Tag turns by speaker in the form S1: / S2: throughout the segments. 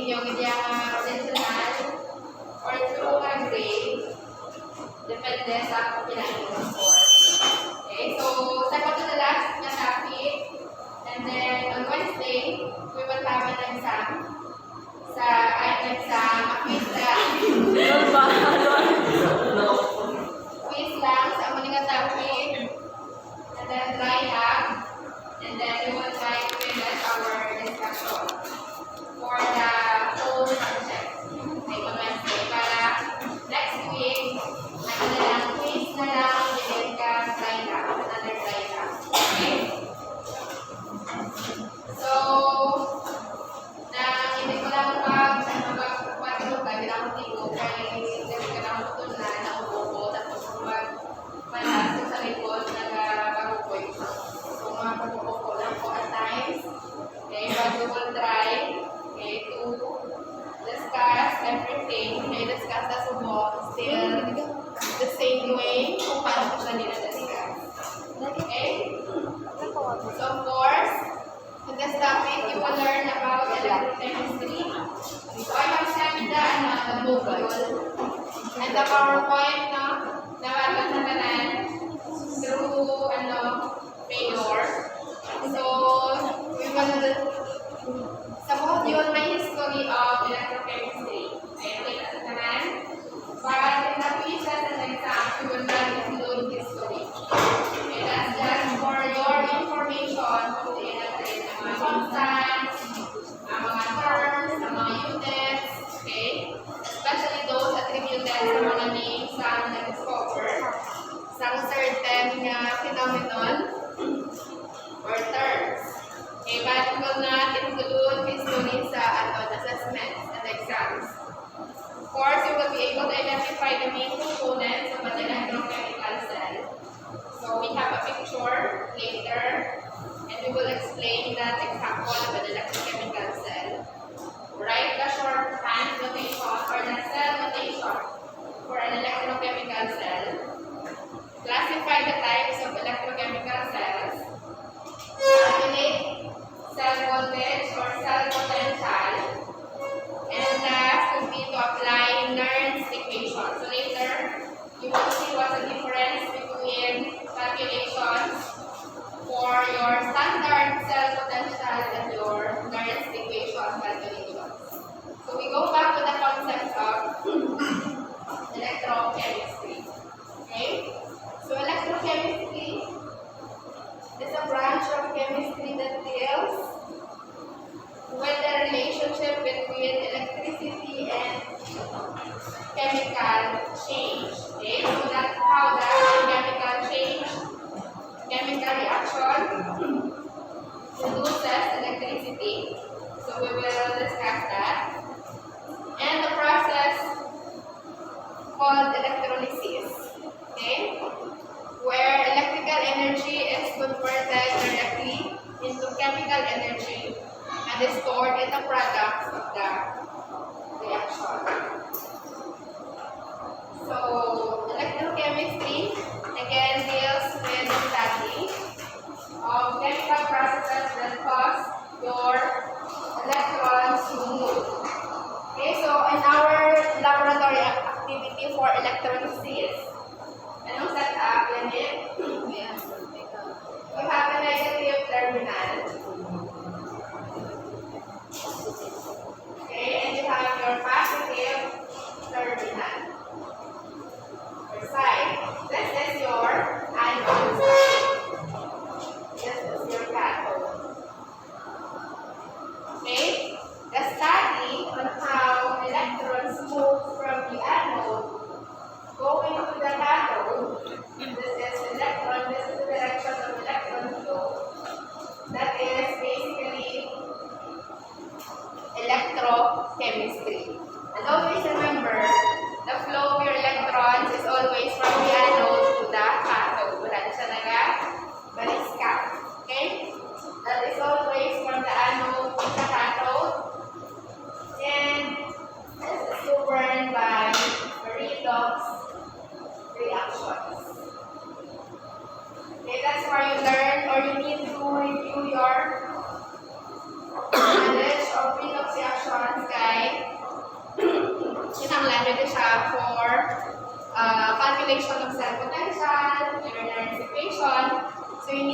S1: inyong original or true grade. Depende sa pinag-iwan score. Okay, so second to the last na topic. And then on Wednesday, we will have an exam. Quiz lang sa mga topic. And then dry up. And then we will try to finish our discussion for the whole subject. Okay, on Wednesday. Para next week, quiz na lang, then ka dry up. Another dry up. Okay? So, hindi ko lang magpapatulog ka, pinakutigo, kaya hindi ka lang na naubo, tapos malas sa likod, nag-barukoy. So, mapapupo lang po at times. Okay, but we will try, okay, to discuss everything. Okay, discuss the subo, still the same way kung paano ko siya nila-discuss. Okay? So, of course, in this topic, you will learn about electrochemistry. So, I have sent the module and the PowerPoint, no? Nawagatan through, Payor. So, we will, sa module, may history of electrochemistry. Ayan, kita sa kanan. Para in the pieces and exam, we will not include history. Okay, that's just for your information kung natin ang mga constants, ang mga terms, ang mga units, okay? Especially those attributed sa mga names sa na-discover sa certain phenomenon or terms. Okay, but we will not include history sa assessments and exams. Of course, you will be able to identify the main components of an electrochemical cell. So we have a picture later, and we will explain that example of an electrochemical cell. Write the shorthand notation or the cell notation for an electrochemical cell. Classify the types of electrochemical cells. Calculate cell voltage or cell potential. And last would be to apply Nernst equation. So later, you will see what's the difference between calculations for your standard cell potential and your Nernst equation calculations. So we go back to the concept of electrochemistry. Okay? So electrochemistry is a branch of chemistry that deals with the relationship between electricity and chemical change. Okay? So that's how the chemical change, chemical reaction produces electricity. So we will discuss that. And the process called electrolysis. Okay? Where electrical energy is converted directly into chemical energy and is stored in the products of the reaction. So, electrochemistry again deals with the study of chemical processes that cause your electrons to move. Okay, so in our laboratory activity for electrolysis, anong setup? Yan it? We have a negative terminal.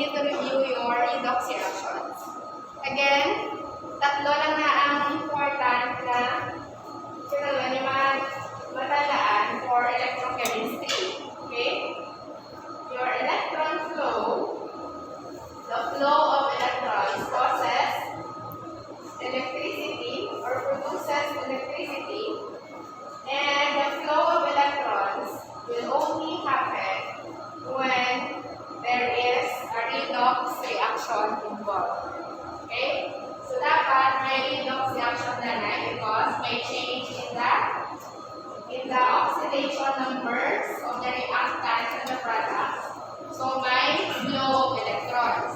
S1: need to review your redox reactions. Again, tatlo lang na ang important na kailangan yung mga matandaan for electrochemistry. Okay? Your electron flow, the flow of electrons causes electricity or produces electricity, and the flow of electrons will only happen when there is a redox reaction involved. Okay? So dapat may redox reaction na because may change in the oxidation numbers of the reactants and the products. So may flow of electrons.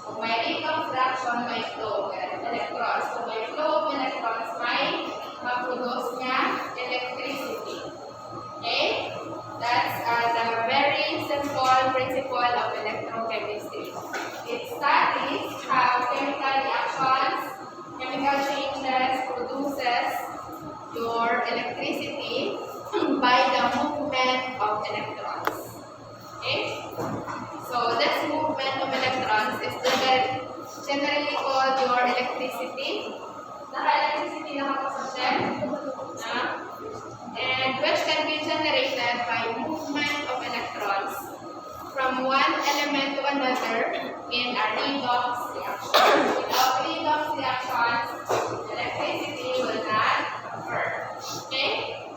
S1: Kung may redox reaction, may flow of electrons. Kung may flow of electrons, may mag-produce niya electricity. Okay? That's the very simple principle of electrochemistry. It studies how chemical reactions, chemical changes produces your electricity by the movement of electrons. Okay? So this movement of electrons is generally called your electricity. Naka-electricity na kapasasyan. And which can be generated by movement of electrons from one element to another in a redox reaction. Without redox reactions, electricity will not occur. Okay?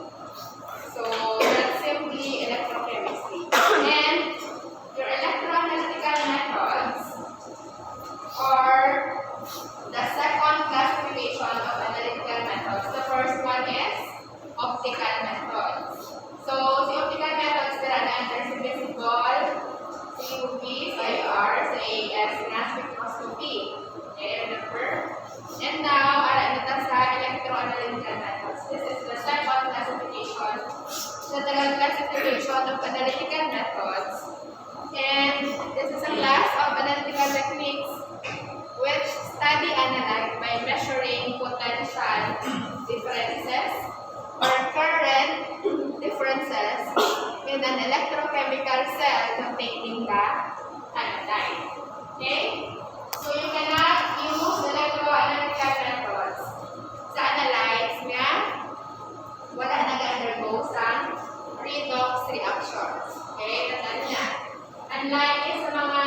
S1: So that's simply electrochemistry. And your electroanalytical methods are the second classification of analytical methods. The first one is optical methods. So, the optical methods that are under si visible, si UV, si IR, si AS, mass spectroscopy. Okay, remember? And now, nito sa electroanalytical methods. This is the second classification. The third classification of analytical methods. And this is a class of analytical techniques which study analyze by measuring potential differences or current differences in an electrochemical cell containing the analyte. Okay? So you cannot use electroanalytical methods sa analytes nga wala nag-undergo sa redox reactions. Okay? Tandaan niya. Unlike sa mga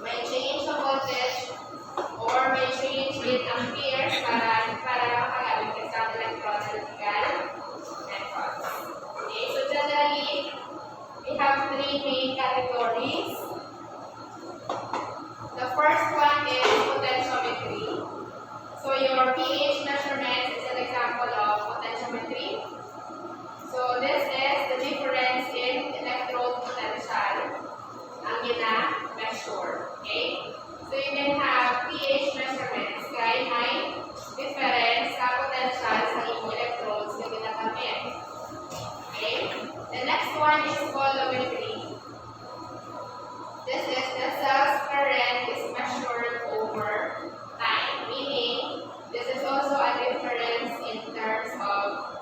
S1: may change sa voltage or may change in amperes para makagamit ka sa electrolytical methods. Okay, so generally, we have three main categories. The first one is potentiometry. So your pH measurement is an example of potentiometry. So this is the difference in electrode potential ang gina-measure. Okay? So you can have pH measurements kaya may difference sa potential sa iyong electrodes na ginagamit. Okay? The next one is volumetry. This is the cell's current is measured over time, meaning this is also a difference in terms of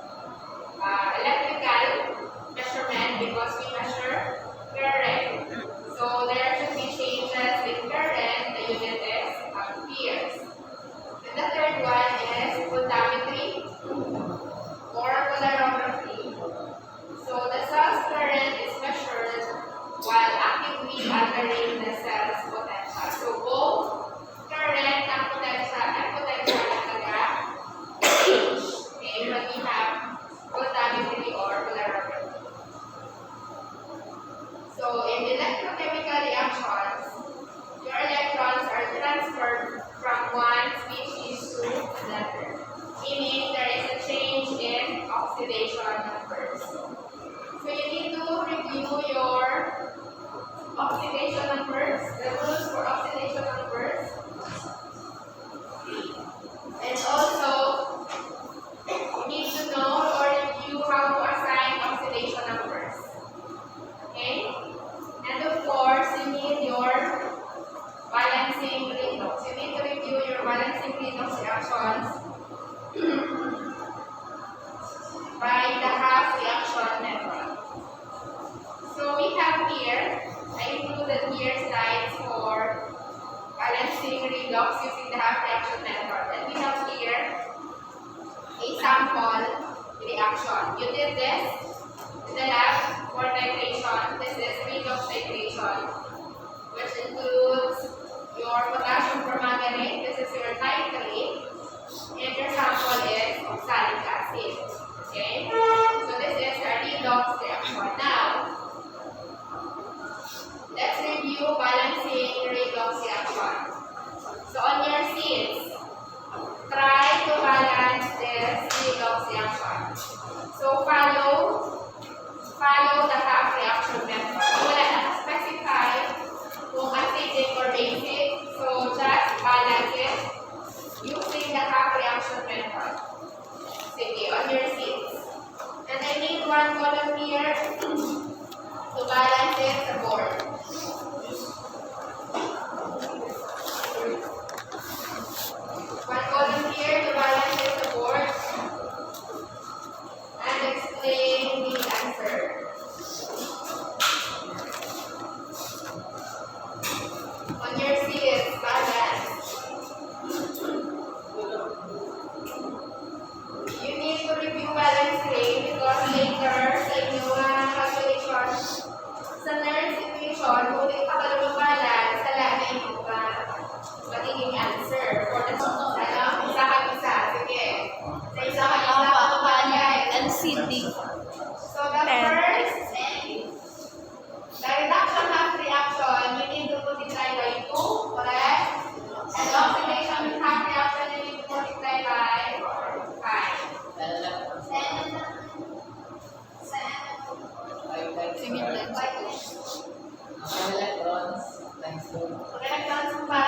S1: electrical measurement because we measure current. So there should be changes in current, the unit is amperes. And the third one is voltammetry or polarography. So the cell's current is measured while actively altering the cell's potential. So both current and potential nag-change. Okay, when we have voltammetry or polarography. So in electrochemical reactions, your electrons are transferred from one species to another, meaning there is a change in oxidation numbers. So you need to review your oxidation numbers, the rules for oxidation numbers, and also you need to know or review how to assign oxidation numbers. Okay? And of course, you need your balancing redox. You need to review your balancing redox reactions by the half reaction method. So we have here, I included here slides for balancing redox using the half reaction method. And we have here a sample reaction. You did this in the lab for titration. This is redox titration, which includes your potassium permanganate. This is your titrate. And your sample is oxalic acid. Okay? So this is a redox reaction. Now, let's review balancing redox reaction. So on your sheets, try to balance this redox reaction. So follow the half reaction method. Wala naka-specify kung acidic or basic. So just balance it using the half reaction method. Sige, on your sheets. And I need one column here to balance it sa board. One column here to balance it sa board and explain the answer. On your sheets, balance. You need to review balancing because later sa inyong calculation, sa next situation, kung di pa ka lumabala, sa lahat yung magiging answer for the isa-isa. Sige. Sa isa-isa lumabala.
S2: LCD.
S1: So the first, the reduction half reaction, you need to multiply by 2, correct? And the oxidation half reaction, you need to multiply by 5. Electrons ba?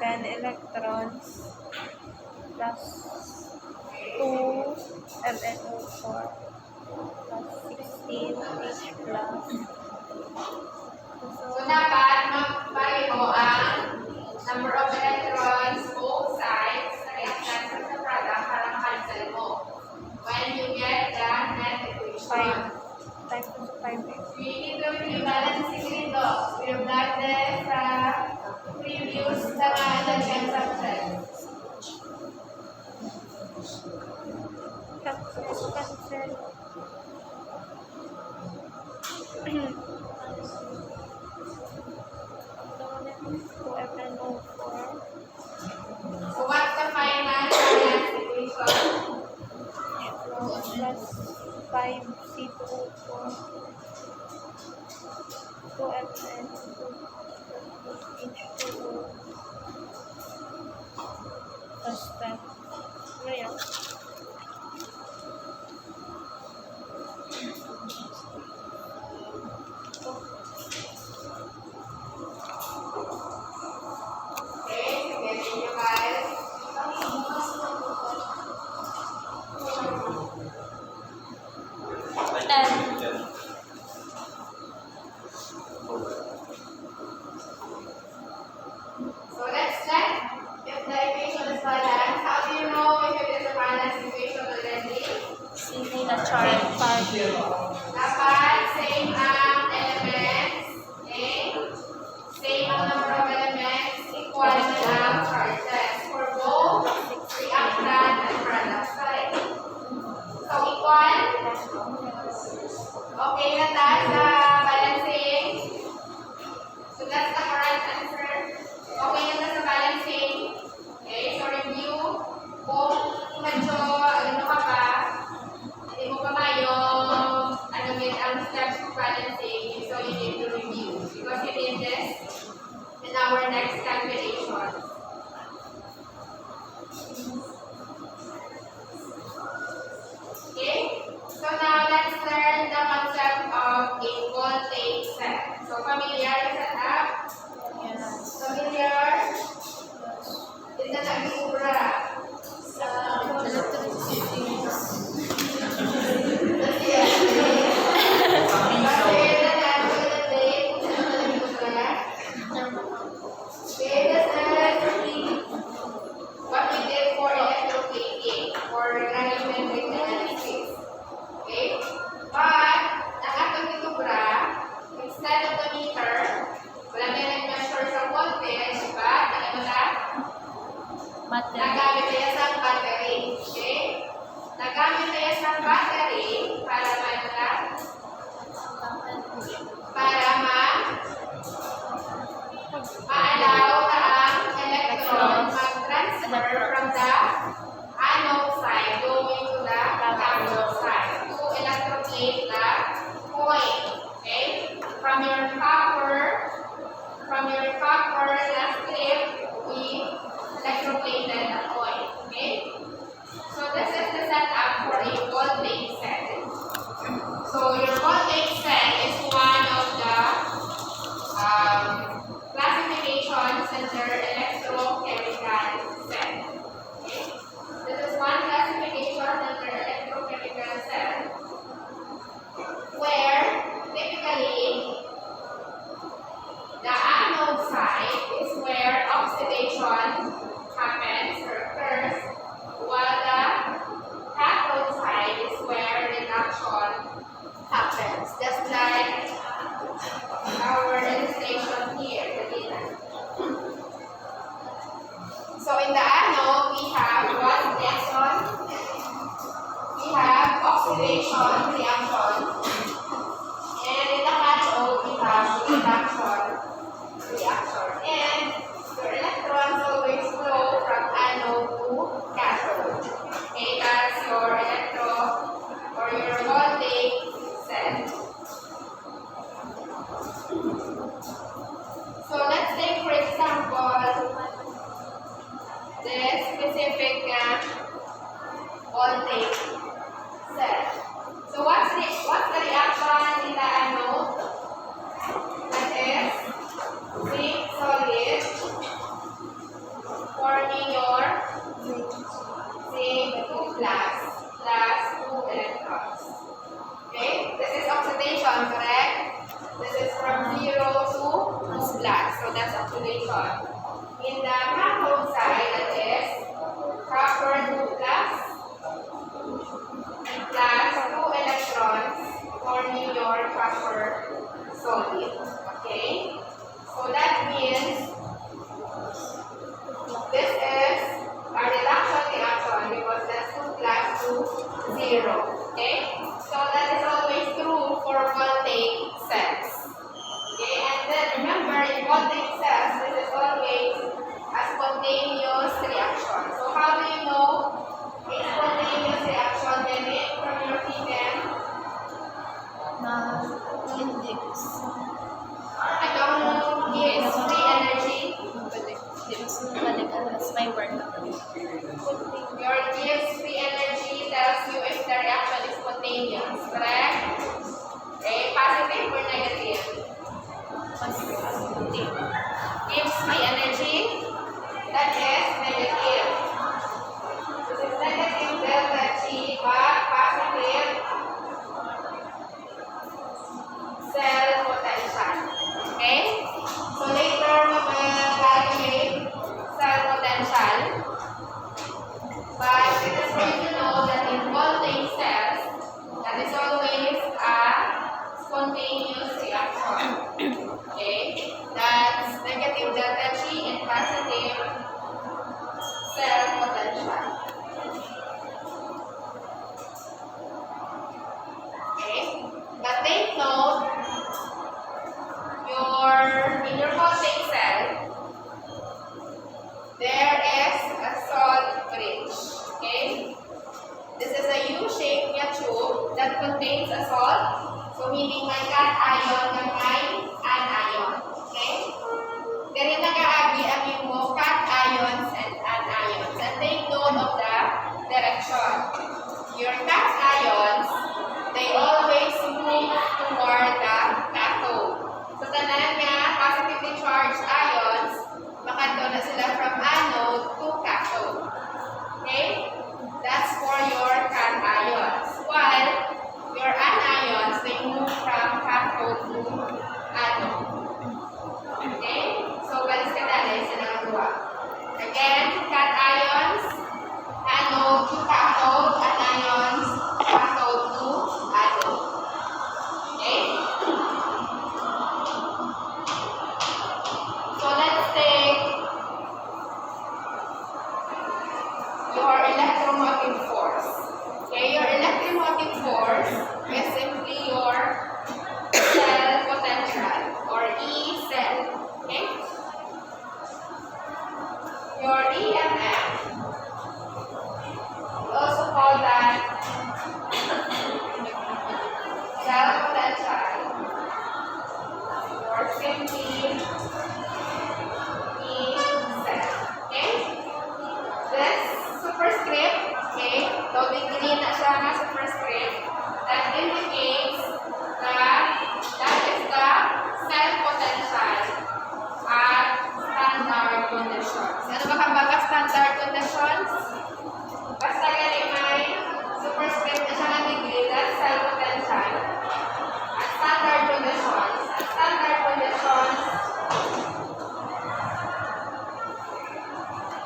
S2: 10 electrons plus 2 MnO4 plus 16 H plus.
S1: So dapat magbalik mo ang number of electrons both sides sa reactants at sa product para makansel mo. When you get the net equation.
S2: 5 times 5.
S1: We need to review balancing redox. We have done this previous sa nalagyan subject.
S2: Cancel.
S1: Dapat same ang elements. Okay? Same ang number of elements. Equal ang charges for both reactant and product side. So, equal. Okay na tayo sa balancing. So, that's the correct answer. Okay na tayo sa balancing. Okay, so review. Kung medyo, ano ka pa, hindi mo pa yung, ang steps of balancing, so you need to review. Because you need this in our next calculation. Okay? So now let's learn the concept of a voltage set. So familiar with setup? Familiar? Ito na ibura. What we did for electroplating or granulometric analysis. Okay? But, ang atong itubra, instead of the meter, wala na nag-measure sa voltage, but, ano na? Nagamit tayo sa battery. Okay? Nagamit tayo sa battery para ma-allow na ang electron mag-transfer from the anode side going to the cathode side to electroplate the coin. Okay? From your copper na strip, we electroplated the coin. Okay? So this is the setup for a voltage set. So your voltage set is one of the classifications under electrochemical set. Okay? This is one classification under electrochemical set where typically the anode side is where oxidation happens or occurs, while the cathode side is where reduction happens. Just like our illustration here. So in the anode, we have what reaction? We have oxidation reaction. And in the cathode, we have reduction reaction. And your electrons always flow from anode to cathode. Okay, that's your electro or your voltage set. So let's take for example the specific voltage set. So what's the reaction in the anode? That is zinc solid forming your zinc 2 plus 2 electrons. Okay, this is oxidation, correct? This is from 0 to 2 plus, so that's oxidation. In the cathode side, that is copper 2 plus 2 electrons forming your copper solid. Okay, so that means this is a reduction reaction because that's 2 plus 2, 0. Okay, so that is always true for voltage sets. Okay, and then remember in voltage cells, this is always a spontaneous reaction. So how do you know a spontaneous reaction? Then from your PM?
S2: Index.
S1: Itong gives free energy.
S2: That's my word.
S1: Your gives free energy tells you if the reaction is spontaneous, correct? Okay, positive or negative?
S2: Positive.
S1: Gives free energy, that is negative. This is negative delta G, but positive cell potential. Okay? So later we will calculate cell potential. But it is good to know that in voltage cells, that is always positive cell potential. Okay? But take note, in your voltaic cell, there is a salt bridge. Okay? This is a U-shaped tube that contains a salt. So, meaning may cation na may anion. Okay? Dere nag-aagi-agi mo cations and anions. And take note of the direction. Your cations, they always move toward the cathode. So, tanan nga positively charged ions, makadto na sila from anode to cathode. Okay? That's for your cations. While your anions, they move from cathode to anode. Okay? So, balis ka dali sa nangagawa. Again, cations, anode to cathode, anions, cathode to anode. Okay? So, let's take your electromotive force. Okay, your electromotive force is simply your cell potential or E cell. Okay? Your EMF, we also call that cell potential or simply E cell. Okay? This superscript, okay, though green na siya na superscript, that indicates that is the cell potential at standard conditions. Ano ba kambaga standard conditions? Basta galing may superscript na siya na degree, that's cell potential at standard conditions. At standard conditions,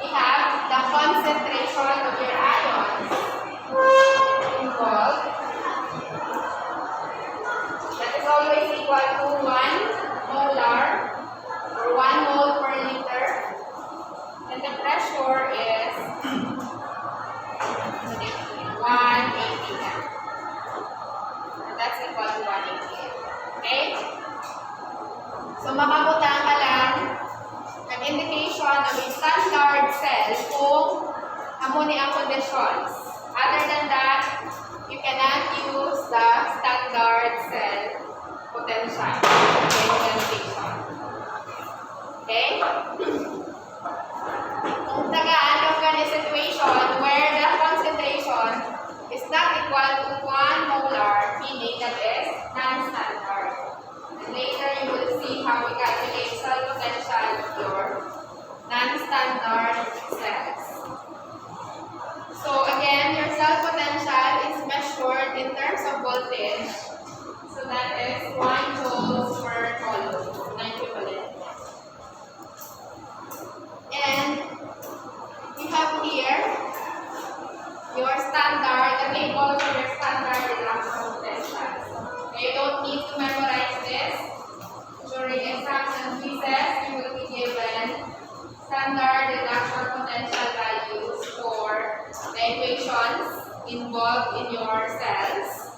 S1: we have the concentration of your ions involved. That is always equal to 1 molar or 1 mole per liter. And the pressure is 1 atm. And that's equal to 1 atm. Okay? So, makabutang ka lang an indication of a standard cell kung amo ni ang conditions. Other than that, you cannot use the standard cell potential indication. Okay? Kung tagaan ka ni situation where the concentration is not equal to 1 molar, meaning that is non-standard. And later you will see how we calculate cell potential of your non-standard cells. So again, your cell potential is measured in terms of voltage. So that is 1 joules per coulomb, equivalent. And we have here your standard, the table for your standard reduction potential. Okay, you don't need to memorize this. During exams and quizzes, you will be given standard reduction potential values for the equations involved in your cells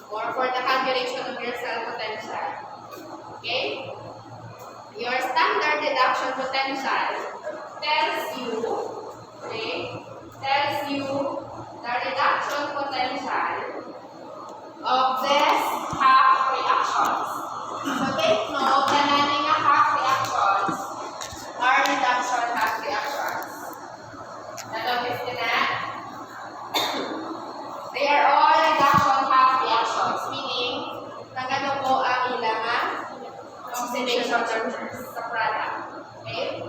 S1: or for the calculation of your cell potential. Okay? Your standard reduction potential tells you the reduction potential of this half reactions. So take note na natin nga half reactions are reduction half reactions. Nanotice nyo na? They are all reduction half reactions, meaning nagano po ang ilang oxidation terms sa product. Okay?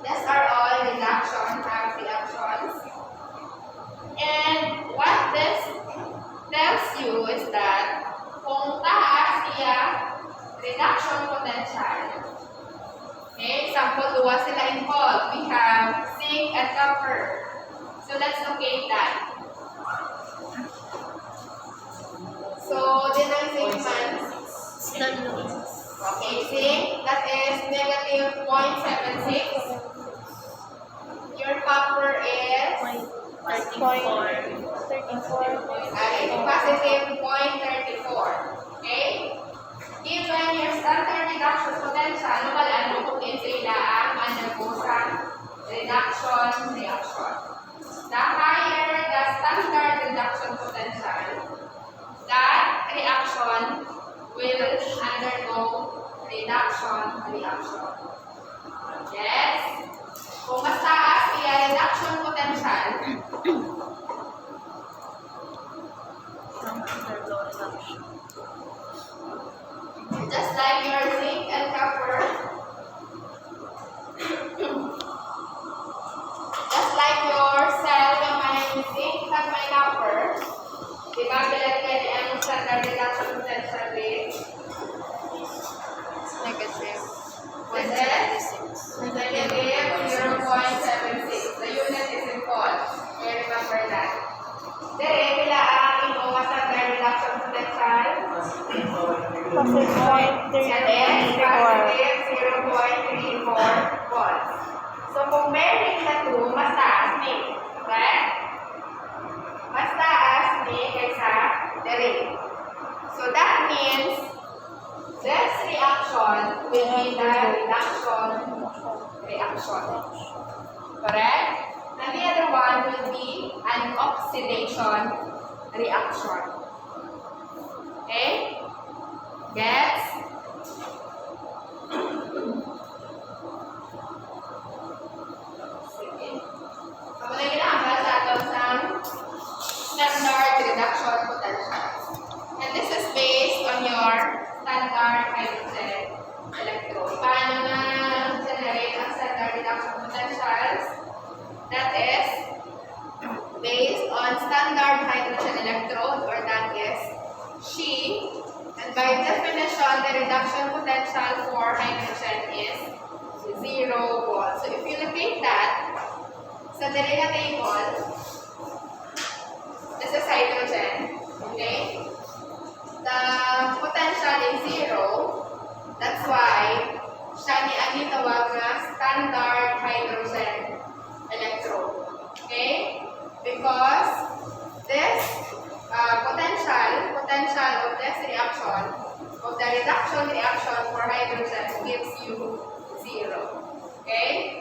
S1: These are all reduction half reactions. And what this tells you is that kung taas siya reduction potential. Okay, example, duwa sila involved. We have zinc and copper. So let's locate that. So, din ang zinc man. Okay, zinc, that is negative 0.76. Your copper is
S2: Point 34.
S1: positive 0.34. Okay? Given your standard reduction potential, nabalaan mo kung din sa ilaan undergo sa reduction reaction. The higher the standard reduction potential, that reaction will undergo reduction reaction. Yes? Kung mas taas iya reduction potential, just like your zinc and copper, just like your cell na may zinc at may copper, di ba bilagyan niya ang standard reduction potential rate?
S2: Negative
S1: Negative 0.76. The unit is in volt. You remember that. Dere, pila ang imong standard reduction potential?
S2: Positive point
S1: Yan is
S2: 34.
S1: positive 0.34 volts. So kung meron na ito, mas taas ni. Correct? Mas taas ni kaysa dere. So that means this reaction will be the reduction reaction. Correct? And the other one will be an oxidation reaction. Okay? Gets? Sige. Ako na ginagawa sa atong standard reduction potential. And this is based on your standard hydrogen electrode. Paano na generate ang standard reduction potentials? That is based on standard hydrogen electrode, or that is She. And by definition, the reduction potential for hydrogen is 0 volts. So if you locate that sa dali na table, this is hydrogen. Okay? The potential is 0. That's why siya ni ang gitawag na standard hydrogen electrode. Okay? Because this potential of this reaction, of the reduction reaction for hydrogen gives you 0. Okay?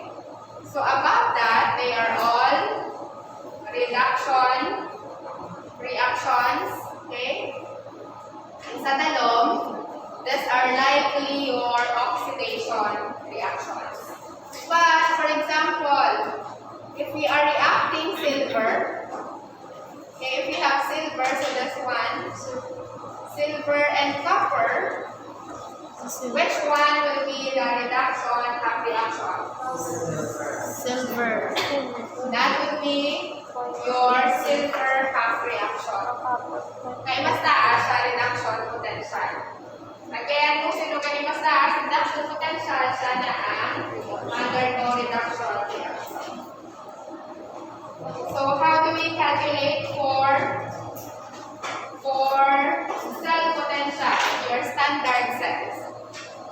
S1: So above that, they are all reduction reactions. Okay? And sa dalom, these are likely your oxidation reactions. But for example, if we are reacting silver, okay, if we have silver, so this one, silver and copper, which one will be the reduction half reaction?
S2: Silver.
S1: That will be your silver half reaction. Kaya mas taas sa reduction potential. Again, kung sino kayo mas taas reduction potential, siya na ang undergo reduction reaction. So how do we calculate for cell potential, your standard cells?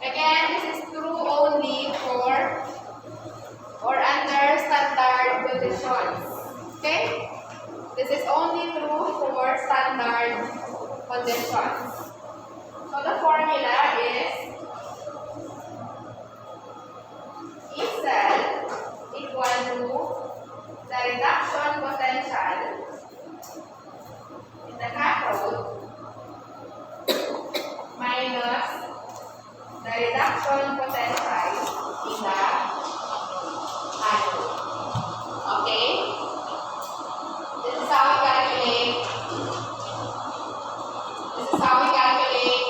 S1: Again, this is true only for or under standard conditions. Okay? This is only true for standard conditions. So the formula is E cell equal to the reduction potential in the cathode minus the reduction potential in the anode. Okay? This is how we calculate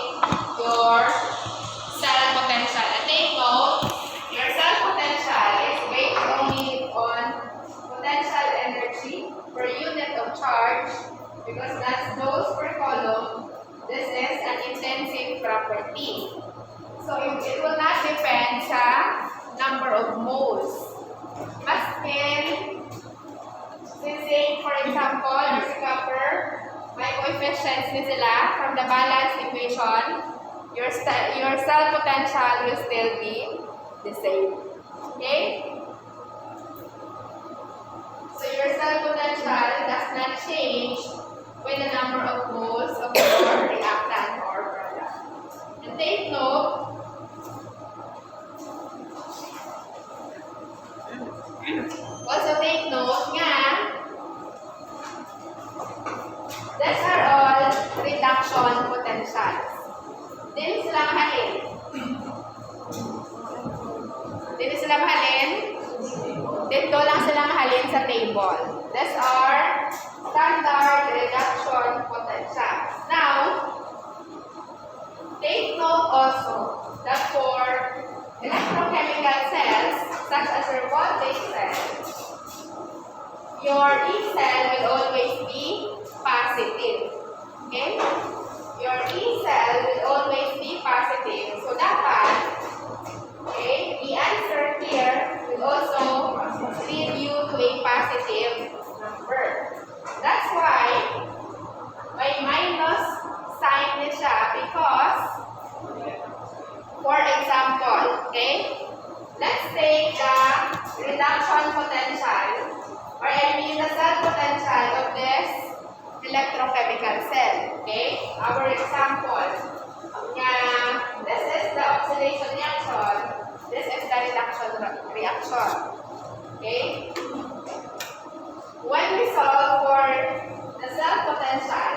S1: your cell potential. And take note, your cell potential is based only on potential energy per unit of charge, because that's those per column. This is an intensive property. So it will not depend sa number of moles. Maskin, since for example, or si copper, may coefficients ni sila from the balance equation. your cell potential will still be the same. Okay? So your cell potential does not change with the number of moles of your reactant or product. And take note, also take note nga, these are all reduction potentials. Dili sila mahalin. Dili sila mahalin. Dito lang sila mahalin sa table. These are standard reduction potentials. Now, take note also that for electrochemical cells, such as your voltage cell, your E cell will always be positive. Okay? Your E cell will always be positive. So dapat, okay, the answer here will also lead you to a positive number. That's why may minus sign na siya because, for example, okay, let's take the reduction potential, or I mean the cell potential of this electrochemical cell. Okay, our example, this is the oxidation reaction, this is the reduction reaction. Okay, when we solve for the cell potential,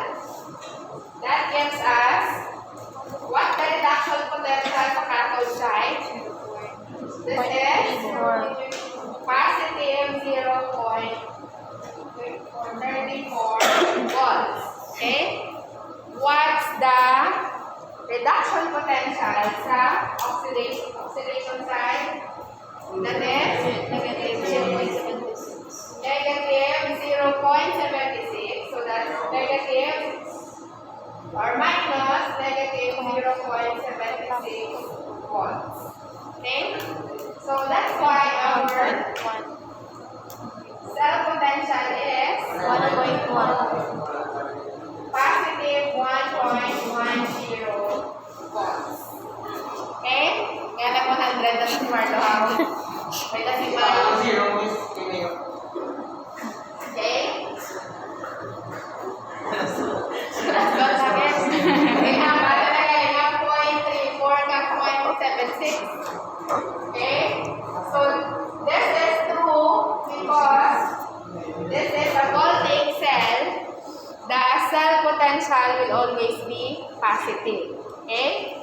S1: that gives us what the reduction potential sa cathode side. This is positive 0.34 volts. Okay? What's the reduction potential sa oxidation side? That is negative 0.76. So that's negative or minus negative 0.76 volts. Okay? So that's why our cell potential is
S2: 1.1.
S1: positive 1.10 volts. Okay? Kaya na 100 na si Marlo ako. May decimal. Okay? That's what again. Okay, haba talaga yung 0.34 ka 0.76. Okay? So, this is true because this is a voltage cell. The cell potential will always be positive. Okay?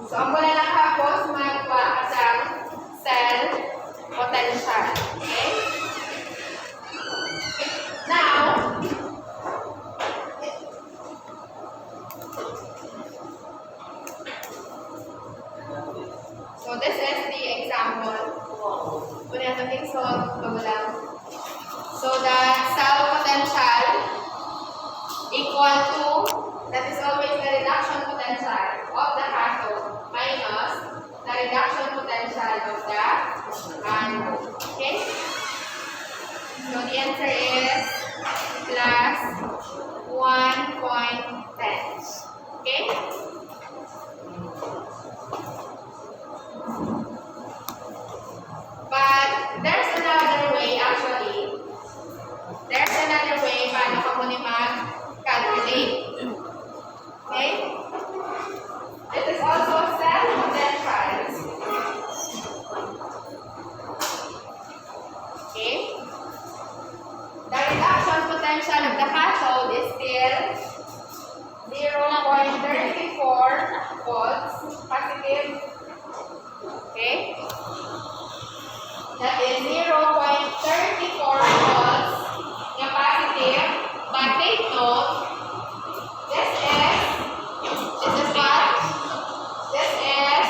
S1: So, ang mula lang tapos, magwa ka sa cell potential. Okay? Now, so this is the example. Muna natin solve lang. So the cell potential equal to, that is always the reduction potential of the cathode minus the reduction potential of the anode. Okay? So the answer is plus 1.10. Okay? But there's another way actually. There's another way paano ka muna mag-calculate. Okay? This is also cell potentials. Okay? The reduction potential of the cathode is still 0.34 volts positive. Okay? That is 0.34 volts yung positive. But take note, this is what? This is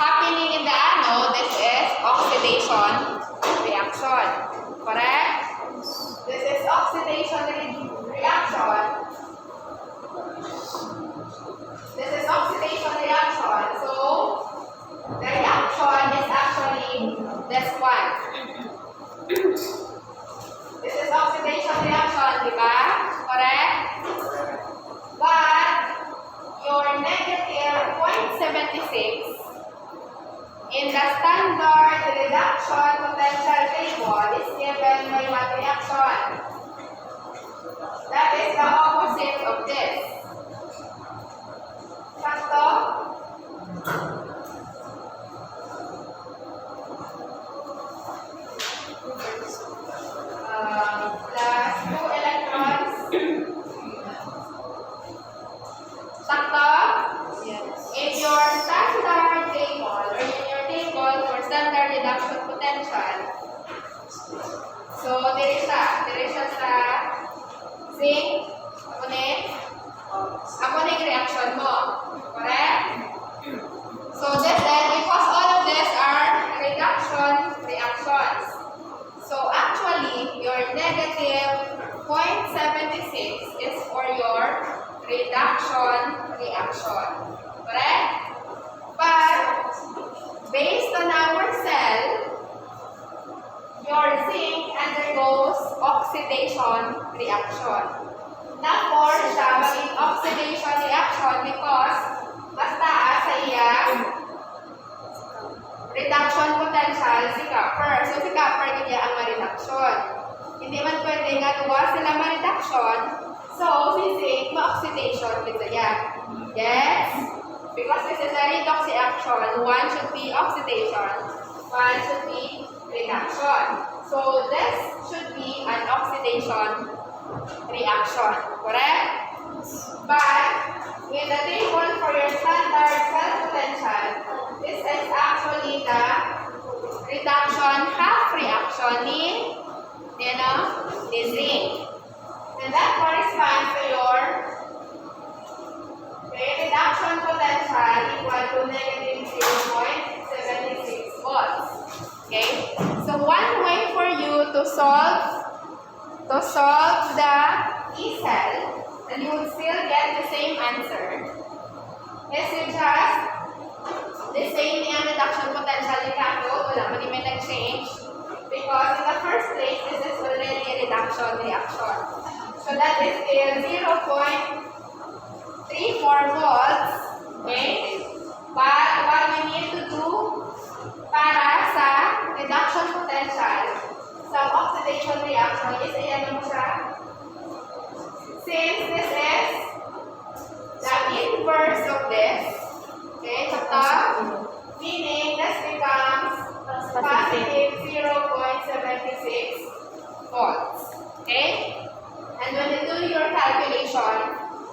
S1: happening in the anode. This is oxidation reaction. Correct? This is oxidation reaction. This is oxidation reaction. So, the reaction is actually this one. This is oxidation reaction, di ba? Correct? But your negative 0.76 in the standard reduction potential table is given by what reaction? That is the opposite of this. Sakto? Plus 2 electrons. Sakto?
S2: Yes.
S1: In your standard table, or in your table for standard reduction potential, so diri siya sa zinc, ammonic reaction mo. Correct? So this then, because all of these are reduction reactions. So actually, your negative 0.76 is for your reduction reaction. Correct? But based on our cell, your zinc undergoes oxidation reaction. Therefore, siya maging oxidation reaction because mas taas sa iya reduction potential si copper. So si copper niya ang ma-reduction. Hindi man pwede nga tuwa sila ma-reduction. So si zinc ma-oxidation kita niya. Yes? Because this is a redox reaction, one should be oxidation, one should be reduction. So this should be an oxidation reaction, correct? But with the table for your standard cell potential, this is actually the reduction half reaction ni zinc. And that corresponds to your reduction potential equal to negative 0.76 volts. Okay? So one way for you to solve the E cell, and you would still get the same answer, is you just the same reduction potential ni cathode, wala man may nag-change, because in the first place, this is already a reduction reaction. So that is still 0.34 volts, okay? But what we need to do para sa reduction potential sa oxidation reaction is ayan mo siya. Since this is the inverse of this, okay, meaning this becomes positive 0.76 volts, okay? And when you do your calculation,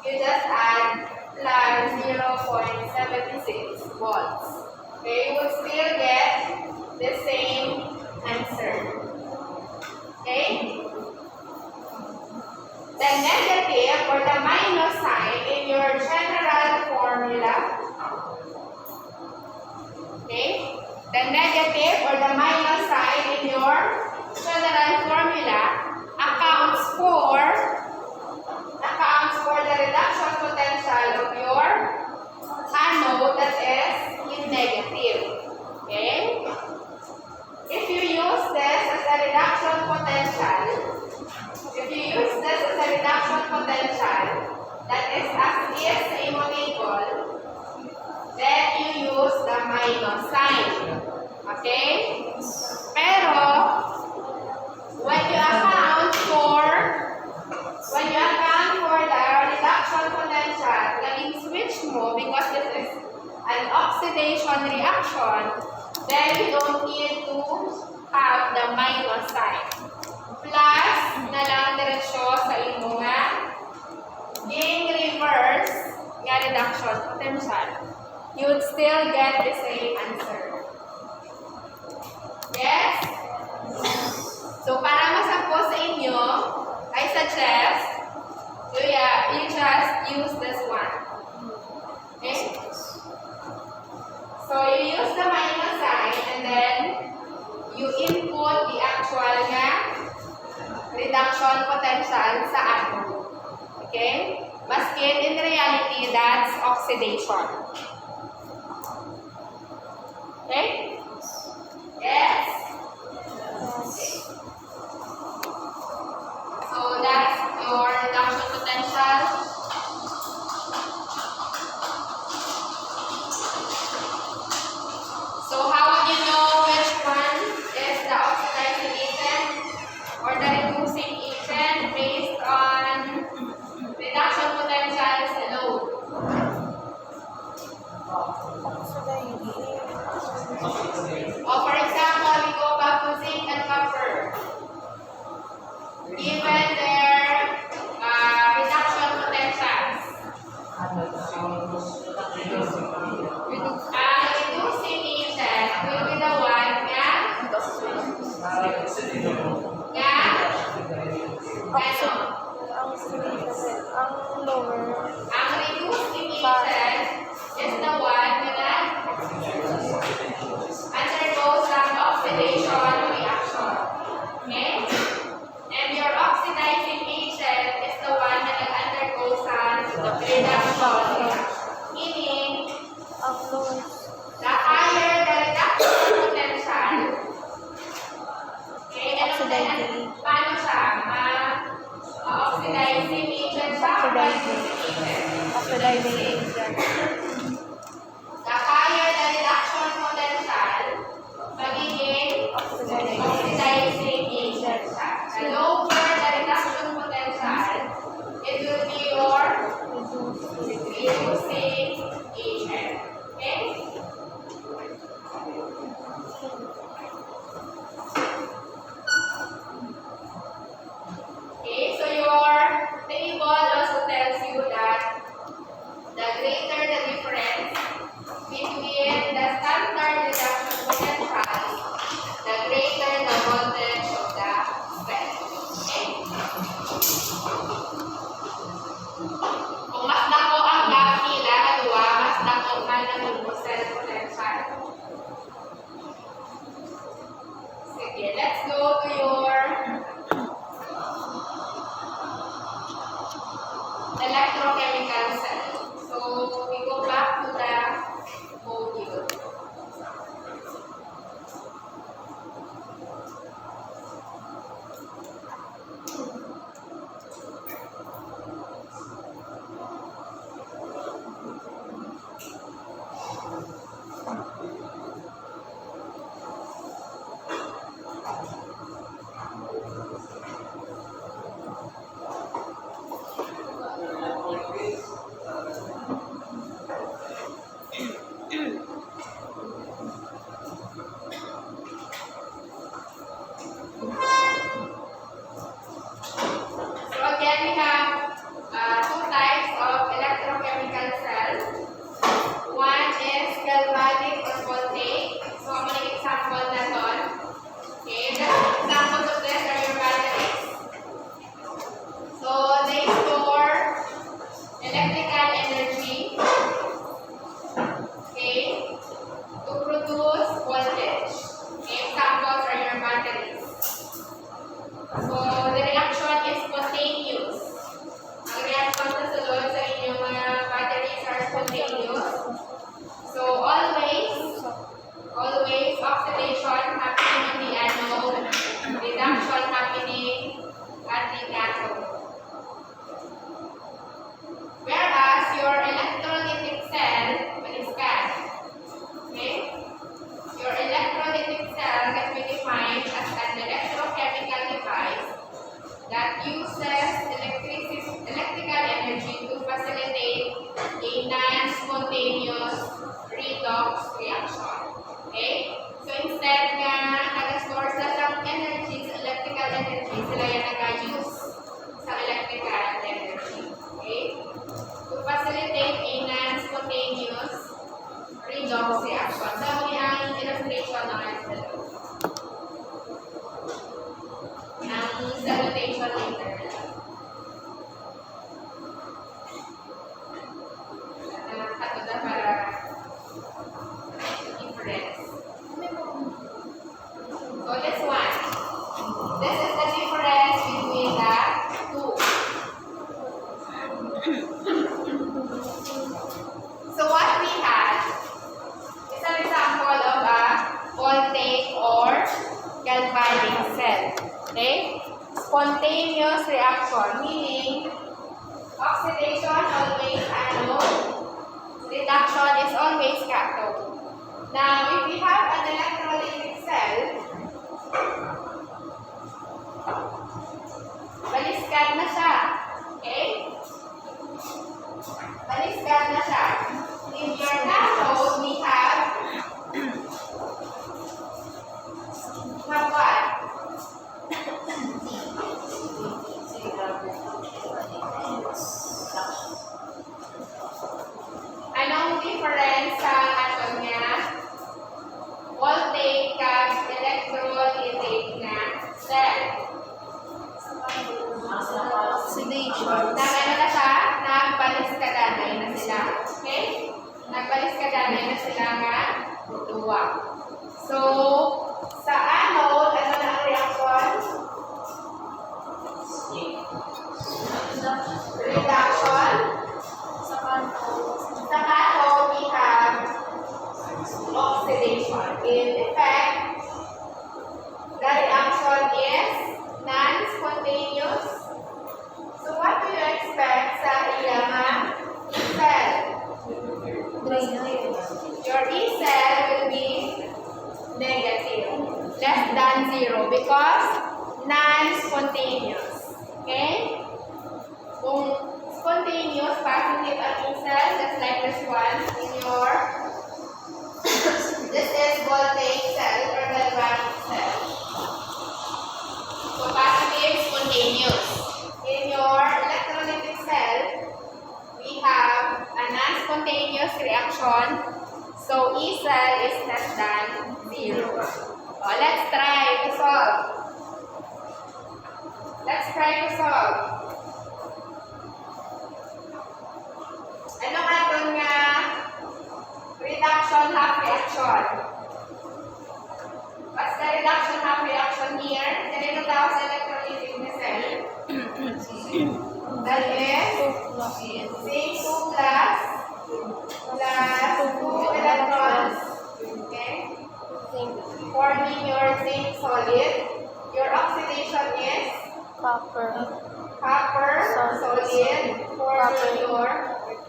S1: you just add plus 0.76 volts. Okay, you will still get the same answer. Okay? The negative or the minus sign in your general formula. Okay? The negative or the minus sign in your general formula accounts for the reduction potential of your anode that is in negative. Okay? If you use this as a reduction potential, that is as is sa imong table, then you use the minus sign. Okay? Pero, when you account for the reduction potential, naging switch mo because this is an oxidation reaction, then you don't need to have the minus sign. Plus, na lang diretsyo sa imo nga yung reverse nga reduction potential. You would still get the same answer. Yes? So, para masampo sa inyo, I suggest you just use this one. Okay? So, you use the minus sign and then you input the actual nga reduction potential sa anode. Okay? Maskin in reality, that's oxidation. Okay? Yes? Okay. So, that's your reduction potential. Nga? Ano?
S2: Ang lower.
S1: Ang reduced emission is the one na undergoes ang oxidation reaction. Okay? And your oxidizing agent is the one na nag-undergoes ang reduction reaction. Meaning,
S2: Ang lowest.
S1: the higher the reduction potential, okay,
S2: Oxidizing.
S1: paano siya? Oxidizing agent siya?
S2: Oxidizing.
S1: Agent.
S2: Oxidizing agent.
S1: The higher the reduction potential, magiging oxidizing agent siya. The lower the reduction potential, it will be your reducing agent. Okay? Okay, so your table also tells you that the greater the difference between the standard reduction potential, the greater the voltage of the cell. Okay? Kung mas dako ang gap nila, kadua, mas dako man ang cell potential. Sige, let's go to your electrochemical cell. So we go back to the module. So again, we have two types of electrochemical cells. One is galvanic or voltaic. So I'm going to example na doon. Okay, the examples of this are your batteries. So they store electrical energy, okay, to produce voltage. Okay, examples are your batteries. So the reaction is spontaneous. Ang reaction sa sulod sa inyong mga batteries are spontaneous. So always oxidation happening in the anode, reduction happening at the cathode. Whereas your electrolytic cell is gas. Okay? Your electrolytic cell can be defined as an electrochemical device that uses electrical energy to facilitate a non-spontaneous redox reaction. Okay? So instead nga nag-store sa some energy, sa electrical energy, sila yung nag-use sa electrical energy. Okay? To facilitate a non-spontaneous redox reaction. So muli ang illustration ng ito. Ang salutation later. Katuda para difference. So this one. This is the difference between the two. So what we have is an example of a voltaic or galvanic cell. Okay? Spontaneous reaction, meaning oxidation always anode, reduction is always cathode. Now, if we have an electrolytic cell, baliskat na siya. Okay? Baliskat na siya. In your cathode, we have what? Anong difference sa atom niya? Voltaic kag kailangan luwa. So, sa anode, ano na ang reaction? Reduction.
S2: Sa cathode.
S1: Sa cathode, we have oxidation. In effect, the reaction is non-spontaneous. So, what do you expect sa iyang cell? Your E cell will be negative, less than 0 because non-spontaneous. Okay? Kung spontaneous, positive ang E cell, just like this one in your this is voltaic cell or galvanic cell. So positive, spontaneous. In your electrolytic cell, we have a non-spontaneous reaction. So E cell is less than 0. Let's try to solve. Let's try to solve. Ano nga itong reduction half reaction? What's the reduction half reaction here? Ganito tawag sa electrolytic na cell. That is C2 plus 2 electrons. Okay? Forming your zinc solid. Your oxidation is
S2: Copper.
S1: copper solid. Forming your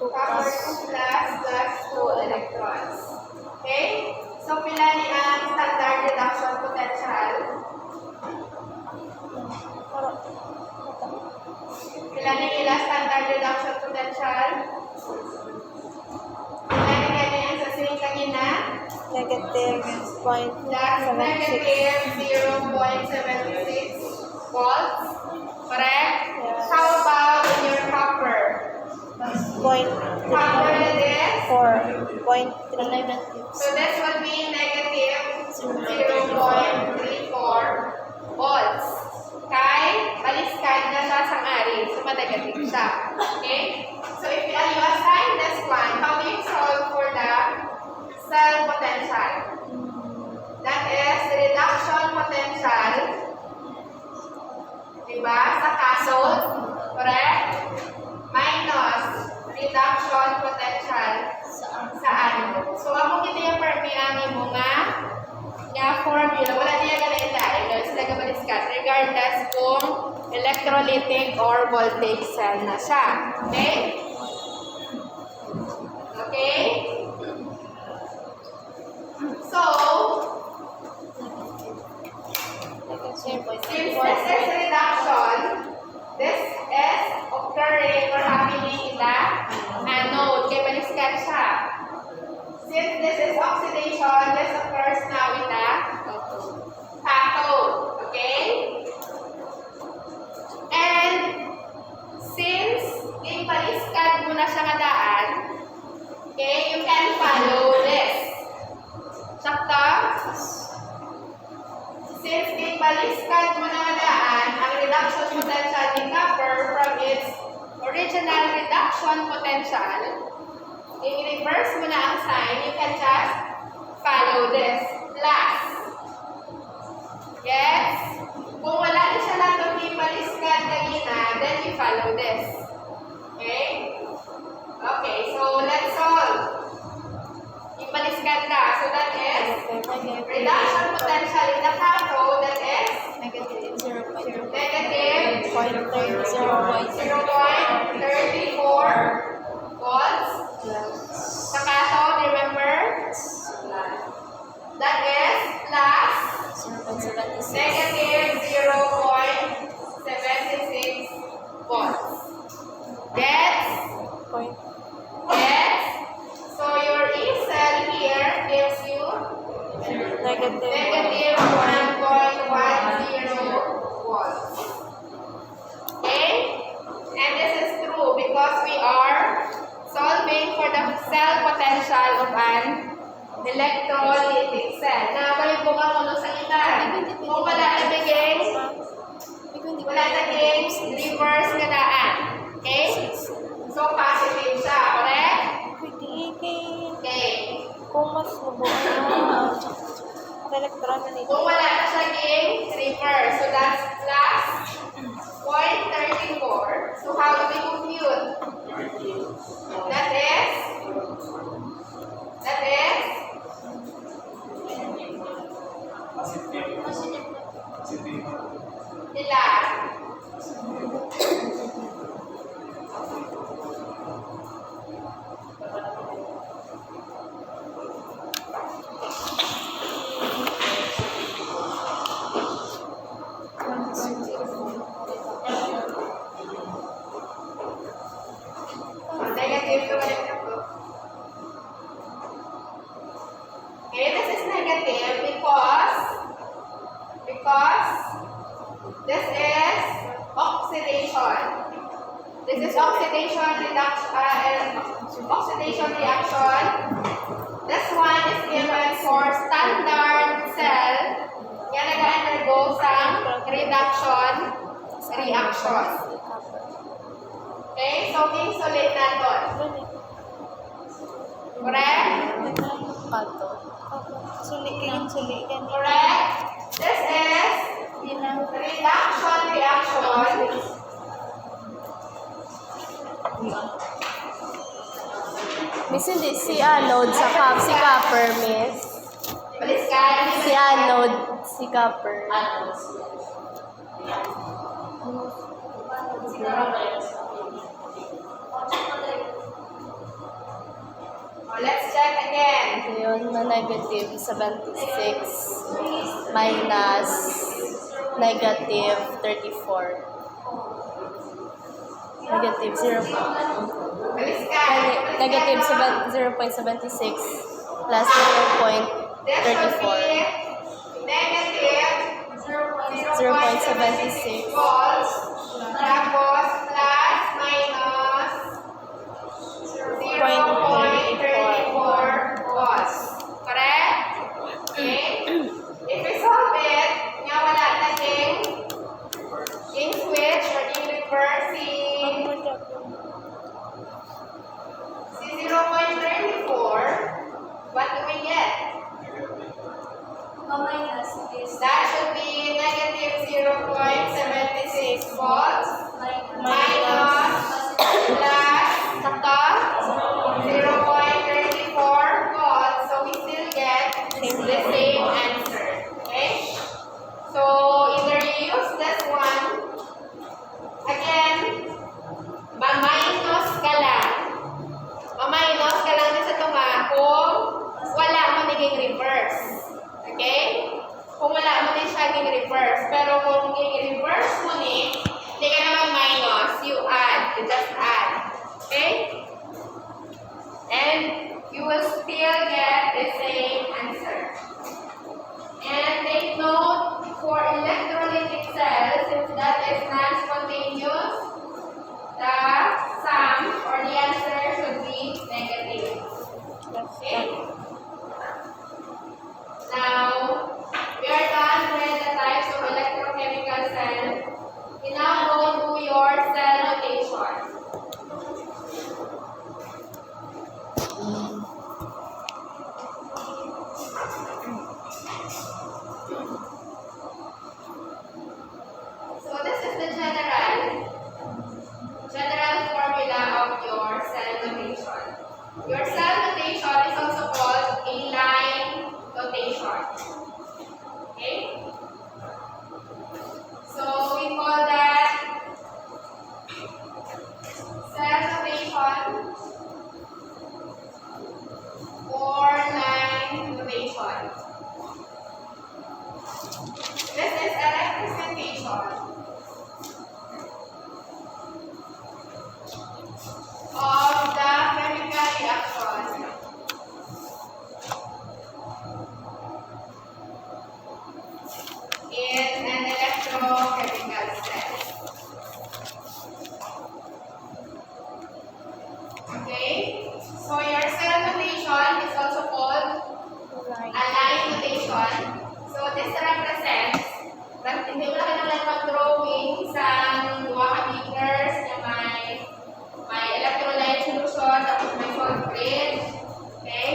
S1: copper 2 plus 2 electrons. Okay? So, pila ni ang standard reduction potential? Pila ni nila standard reduction potential? Pila ni ganyan sa zinc kanina?
S2: Negative
S1: That's
S2: 0.76.
S1: negative 0.76 volts. Correct?
S2: Yes.
S1: How about in your copper? Copper is?
S2: 4.3.
S1: So this would be negative 0.34 volts. Kay baliskad na siya sa ari. So negative siya. Okay? So if you assign this one, how do you solve for the cell potential? That is reduction potential. Diba? Sa cathode. Correct? Minus reduction potential sa anode. So, ako kita yung permeami mo nga formula. Wala niya ganun dahil. Sila kabaliskat. Regardless kung electrolytic or voltaic cell na siya. Okay? Okay? So, since this is reduction, this is occurring or happening in the anode. Kaya baliskat siya. Since this is oxidation, this occurs now in the cathode. Okay? And since baliskat mo na siya nga daan, okay, you can follow this. Sakto? Since baliskat mo na nga daan, ang reduction potential ni copper from its original reduction potential, i-reverse mo na ang sign, you can just follow this. Plus. Yes? Kung wala na siya lang itong baliskat kanina, then you follow this. Okay? Okay, so let's solve. Ibaliskat ka. So that is reduction potential in the cathode, that is negative 0.34 volts. Sa cathode, remember? That is plus negative 0.76 volts. Gets? Yes? So your E cell here gives you negative 1.10 volts. Okay? And this is true because we are solving for the cell potential of an electrolytic cell. Nakabalik ko nga muna sa ilan. Kung wala na
S2: Electron na nito.
S1: Kung wala na siya ging reverse, so that's plus 0.34. So how do we compute? That is ilan? Negative to negative. Okay, this is negative because this is oxidation. This is oxidation reaction. This one is given for standard cell. Yan nag-undergo sa reduction reaction. Okay, so insulate natin. Correct?
S2: Kato. Sulikin.
S1: Correct? This is reduction reaction.
S2: Miss, hindi si anode sa si copper, miss.
S1: Balis ka.
S2: Si anode, si copper.
S1: Let's check again.
S2: Yun, na negative 76 minus negative 34. Negative 0.
S1: Balis ka.
S2: Negative 0.76 plus 0.34.
S1: This should be negative
S2: 0.76
S1: volts. Tapos plus minus 0.34 volts. Correct? Okay? If we solve it, nga wala na yung switch or yung reversing si 0.34, what do we get? That should be negative 0.76 volts minus plus sakto 0.34 volts. So we still get the same answer. Okay? So either you use this one again, ma-minus ka lang. Ma-minus ka lang din sa tunga kung wala mo naging reverse. Okay? Kung wala mo din siya naging reverse. Pero kung naging reverse mo ni, hindi ka naman minus, you add. You just add. Okay? And you will still get the same answer. And take note for electrolytic cells, since that is non-spontaneous, the sum or the answer should be negative. Okay? Now, we are done with the types of electrochemical cell. We now go into your cell notation. So this is the general formula of your cell notation. Your cell notation is also called a line notation. Okay? So we call that cell notation or line notation. This is a representation of the chemical reaction in an electrochemical cell. Okay? So your cell notation is also called a line notation. So this represents, hindi mo na kailangan mag-drawing isang duwa ka meters na may electrolyte solution tapos may solvent. Okay?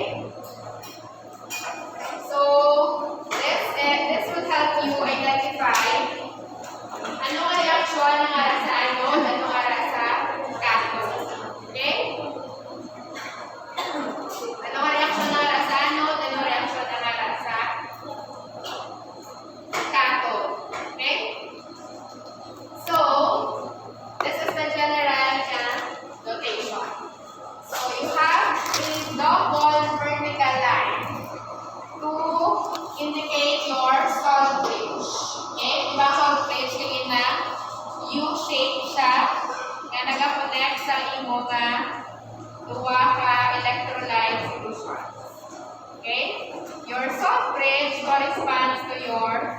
S1: shape siya nga nag-connect sa imo nga duwa ka electrolyte solution. Okay? Your salt bridge corresponds to your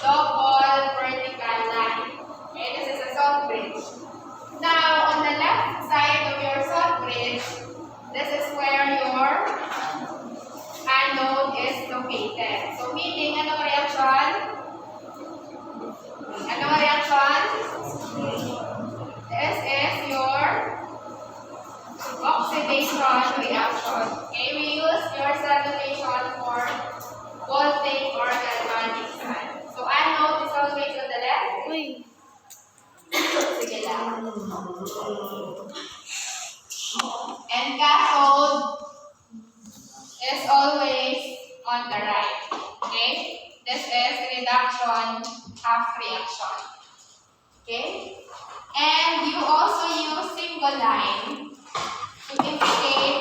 S1: double vertical line. Okay, this is a salt bridge. Now, on the left side of your salt bridge, this is where your anode is located. So, meaning, anong reaction? Anong reaction? This is your oxidation reaction. Okay, we use your cell notation for voltaic or galvanic cell. So, anode is always on the left.
S2: Uy.
S1: Sige lang. And cathode is always on the right. Okay? This is reduction half reaction. Okay? And you also use single line to indicate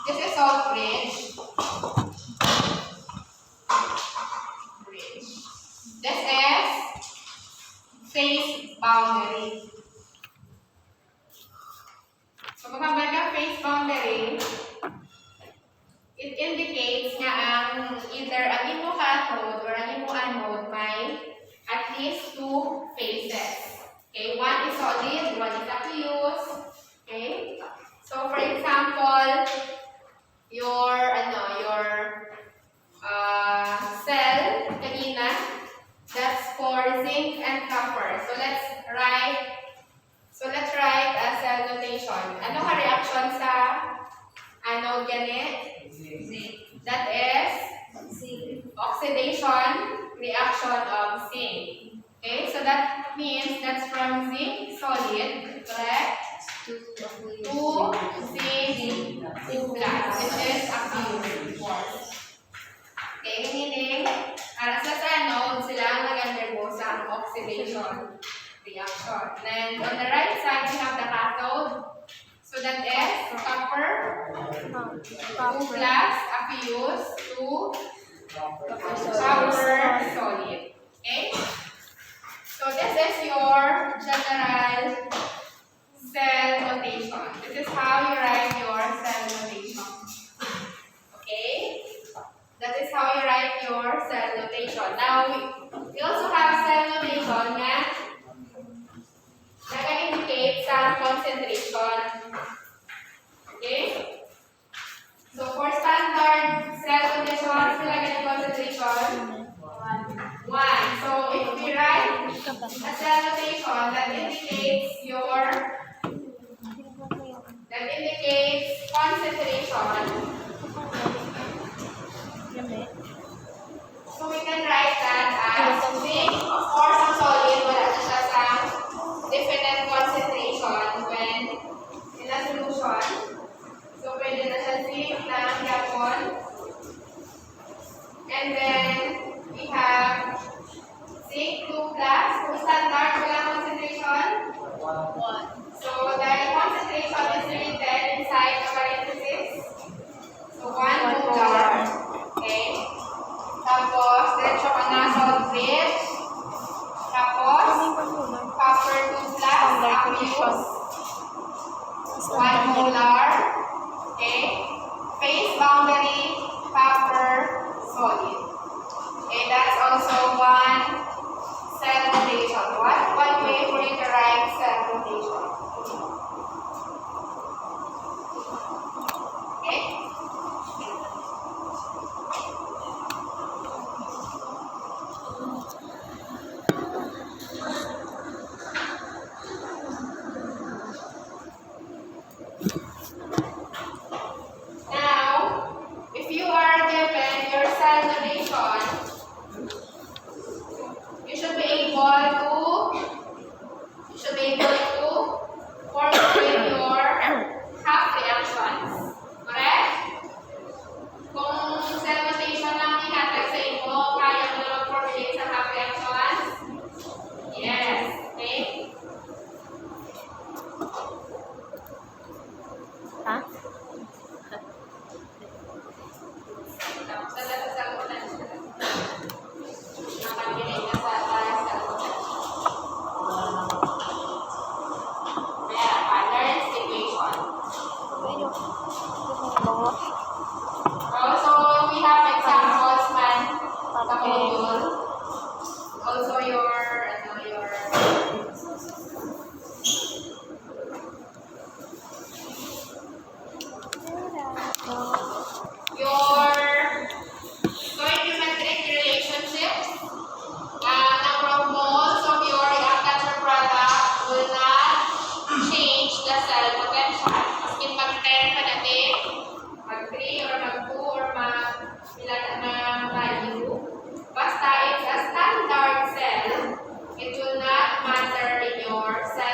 S1: this is salt bridge. This is phase boundary. So, kapag ka phase boundary, it indicates na ang either ang imo cathode or ang imo anode may at least two phases. Okay, one is solid, one is aqueous. Okay, so for example, your cell kanina, that's for zinc and copper. So let's write a cell notation. Ano ka reaction sa anode ganit? Zinc. That is oxidation reaction of zinc. Okay, so that means that's from zinc solid, correct? To zinc 2+, which is aqueous form. Okay, meaning, para sa anode, sila ang nag-undergo sa oxidation reaction. Then, on the right side, we have the cathode. So, that is copper 2+, aqueous 2, copper solid. Okay? So, this is your general cell notation. This is how you write your cell notation. Okay? That is how you write your cell notation. Now, we also have cell notation na nag-indicate sa concentration. Okay? So, for standard cell notation, sila ganyan concentration? 1. So, if we write a cell notation that indicates concentration, so we can write that as zinc. Of course, ang solid, wala na siya sa definite concentration when in a solution. So, pwede na siya zinc ng yapon. And then, we have zinc 2+. Kung standard, wala concentration? 1. So, the concentration is written inside the parenthesis. So, 1 molar. Okay? Tapos, diretso ka na salt bridge. Tapos, copper 2+, aqueous. 1 molar. Okay? Phase boundary, copper solid. Okay, that's also one cell notation. One way for you to write cell notation. Okay? also your stoichiometric relationships. Number of moles of your agriculture product will not change the cell potential. Maskin mag-10 ka natin, mag-3 or mag-2 or mag-ilan na value. Basta it's a standard cell, it will not matter in your cell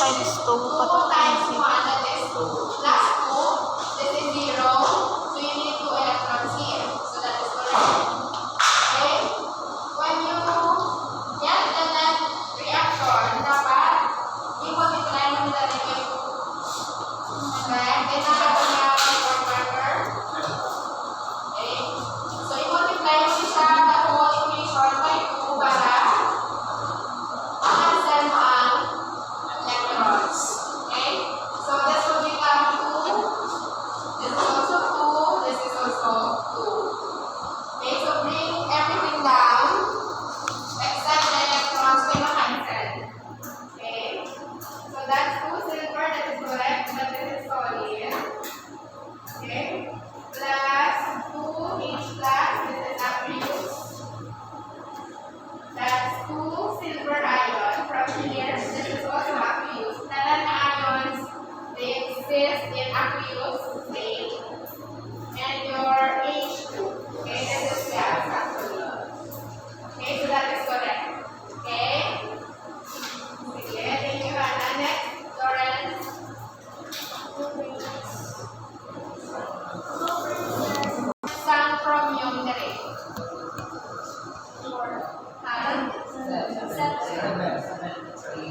S2: times 2.
S1: 2 times 1, that is plus 2. This is 0. So you need 2 electrons here. So that is correct. Okay? When you get the net reaction, dapat i-multiply mo nila rin kayo. Correct? Then nakapag na report marker. Okay? So i-multiply mo siya sa whole equation by 2 para cancel mo ang electrons. Okay? So this will become 2. This is also 2. This is also 2. Okay? So bring everything down except the electrons may ma-cancel. Okay? So that's 2 silver. That is correct. But this is solid. Okay? Plus 2 H plus. This is aqueous. That's 2 silver ion from here. This is also aqueous. Talan na ions, they exist in aqueous state. And your H2. Okay, this is gas actually. Okay, so that is correct. Okay? Okay, thank you, Hannah. Next, Lawrence. Sang chromium direct.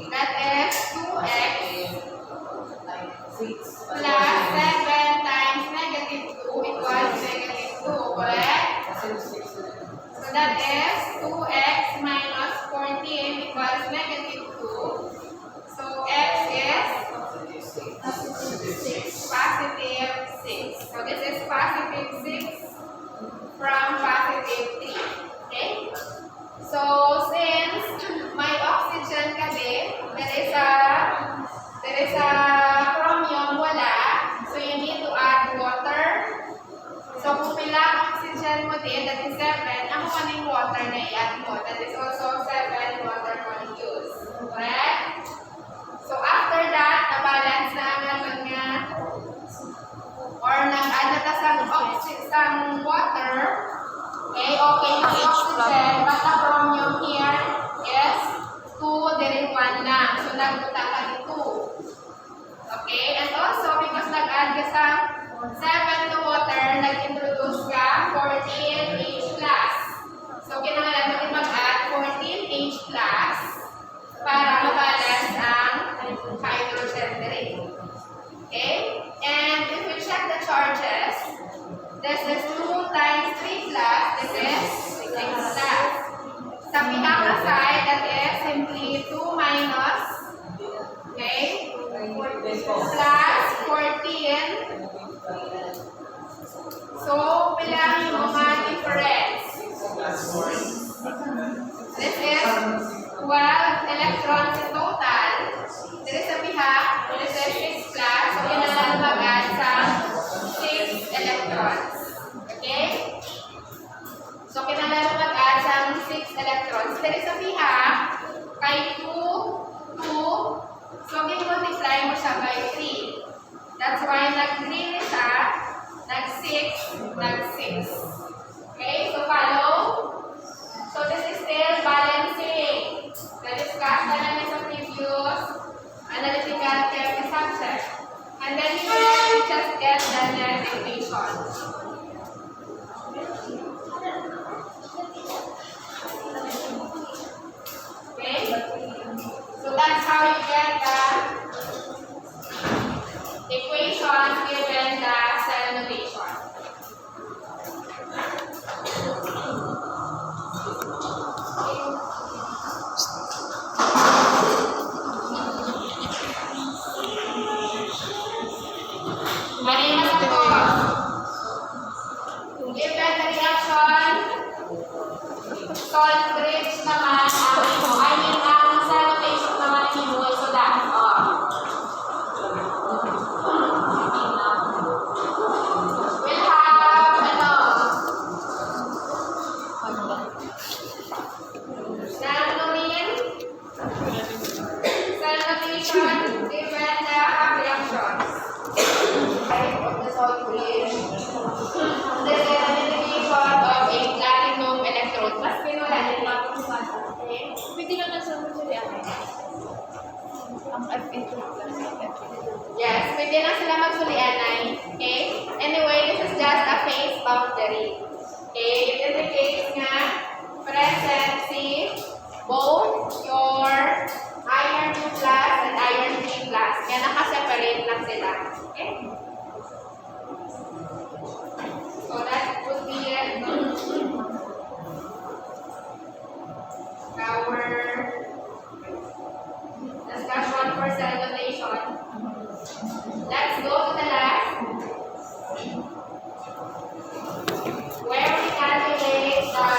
S1: That is 2x plus 7 times negative 2 equals negative 2, correct? So that is 2x minus 14 equals negative 2. So x is positive 6. So this is positive 6 from positive 3. Okay? So since may oxygen kasi, there is a chromium wala, so you need to add water. So kung pila ang oxygen mo din, that is 7, ang maning water na i-add mo, that is also 7 water molecules. Correct? So after that, na-balance na ang naman nga, or nag-add na ta sang water. Okay, okay na ang oxygen, but the chromium here is 2, there is 1 lang. So nagbuta ka ni 2. Okay, and also because nag-add ka sa 7 to water, nag-introduce ka 14H+. So kinahanglan mo din mag-add 14H+ para mabalance ang hydrogen direct. Okay, and if we check the charges, this is 2 times 3+, this is 6+. Sa pihang side, that is simply 2 minus, okay, plus 14. So, pilang yung mga difference. This is 12 electrons in total. There is a pihak, this is 6+, so yun na lang mag-add sa 6 electrons. Okay? So, kinalaro mag-add sa 6 electrons. There is a pihak, kay 2, 2. So, multiply mo siya by 3. That's why nag-3 siya, nag-6, nag-6. Okay? So, follow. So, this is still balancing. Na-discuss na namin sa previous analytical chemistry subject. And then you just get the net equation. Okay? So that's how you get the equation given the cell notation. Marinas ako. Given the reaction, salt bridge naman ang imo. I mean, ang salutation naman ang imo. So that, we'll have, nanonin, salutation, given the reactions. Of the salt bridge. This is an indication of a platinum electrode. Mas pinula din. Okay?
S2: Pwede lang na sa mga Ang F8 plus F8.
S1: Yes, pwede na sila magsulian ay. Okay? Anyway, this is just a phase boundary. Okay? It indicates nga present si both your iron 2 plus and iron 3 plus. Kaya nakaseparate lang sila. Okay? So that would be our discussion for cell donation. Let's go to the last, where we calculate the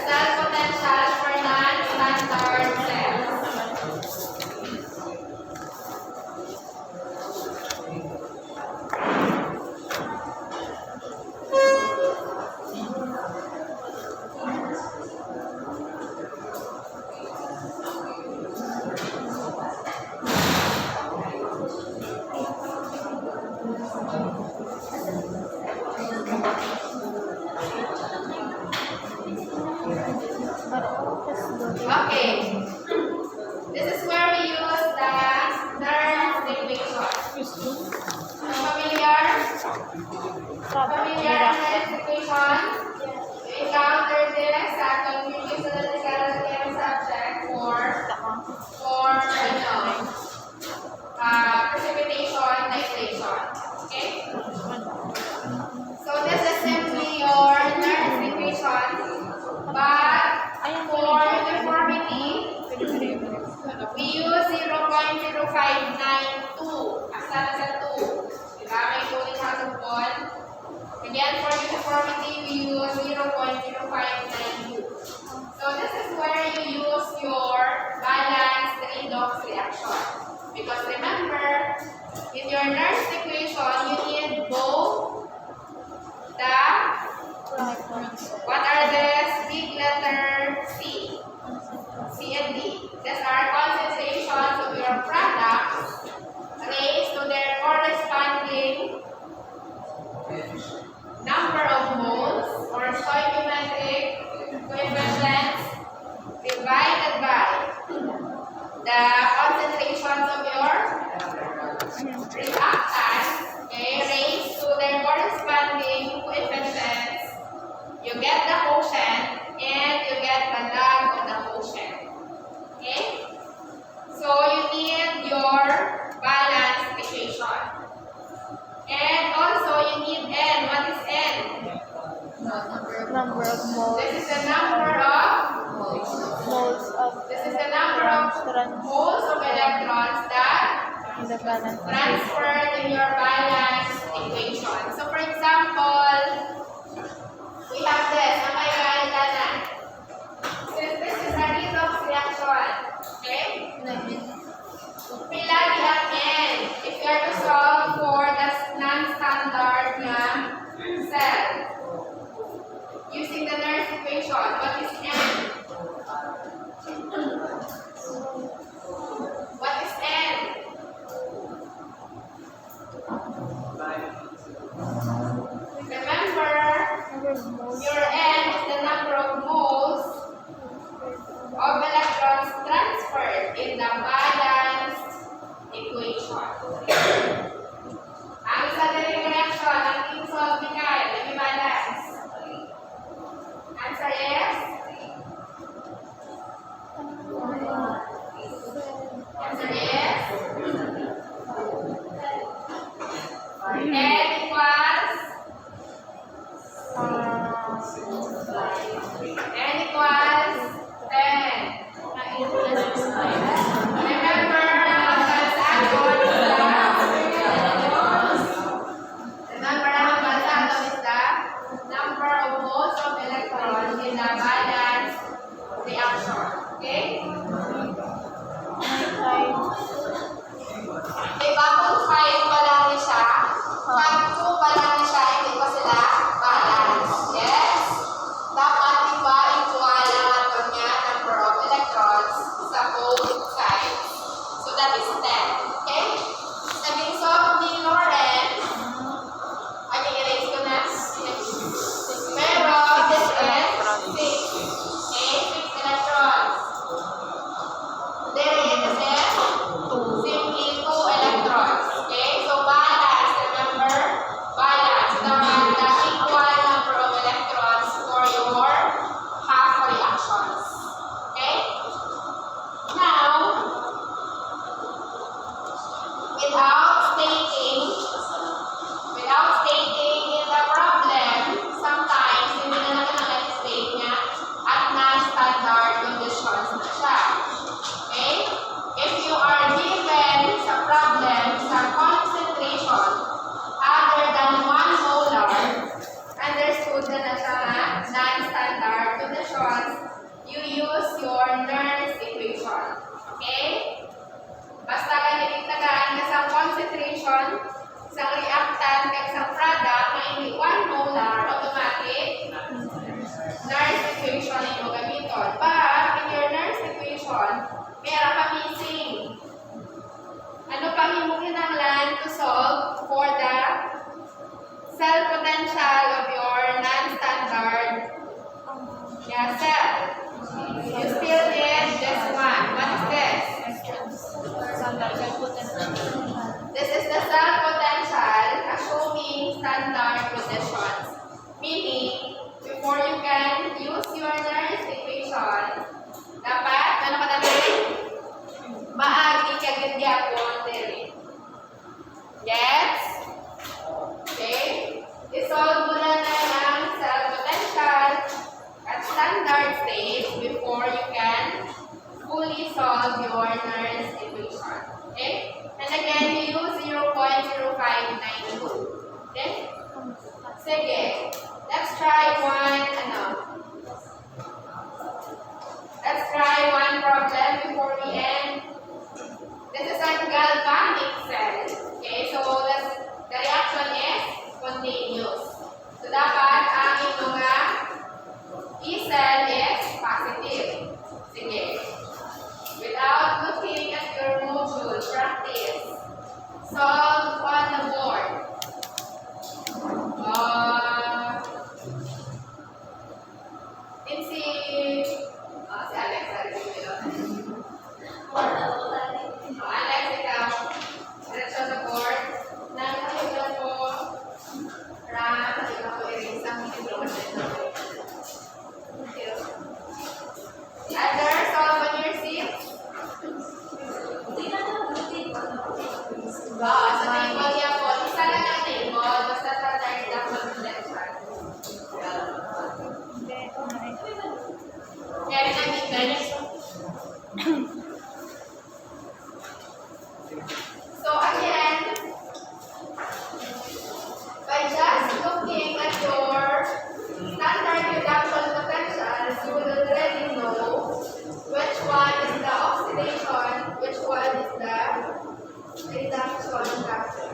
S1: cell potential for non-standard cells. Okay, this is where we use the Nernst equation. Familiar? Familiar Nernst equation? You encounter this at computing analytical subject for precipitation nitration. Okay? So this is simply your Nernst equation, but for uniformity, we use 0.0592 asal sa 2. Diba? May tuloy sa support. Again, for uniformity, we use 0.0592. So this is where you use your balanced redox reaction. Because remember, in your Nernst equation, you need both the what are these big letter C? C and D. These are concentrations of your products raised to their corresponding number of moles or stoichiometric coefficients divided by the concentrations of your reactants, okay, raised to their corresponding coefficients. You get the quotient and you get the log of the quotient. Okay? So you need your balanced equation. And also you need N. What is N?
S2: Number of moles.
S1: This is the number of moles of electrons that
S2: in the balance.
S1: transferred in your balanced equation. So for example, we have this, since this is a redox reaction, okay? Pila we have N. If you are to solve for the non-standard cell, using the Nernst equation, what is N? What is N? Remember, trace before you can fully solve your Nernst equation. Okay? And again, you use 0.0592. Okay? Sige. Let's try one problem before we end. This is a galvanic cell. Okay, so the reaction is continuous. So dapat ang mga E-cell is positive. Sige. Without looking at your module, practice. Solve on the board. Si Alex, Alex, ikaw. Diretso sa board. Nakikita po. Nakikita po erase ang Other, solve on your seat. Sa table niya po. Isa lang ang table. Basta sa third lang mag-lecture. Kaya rin ang internet. So again, by just looking at your standard reduction potentials, you will already know which one is the oxidation, which one is the reduction factor.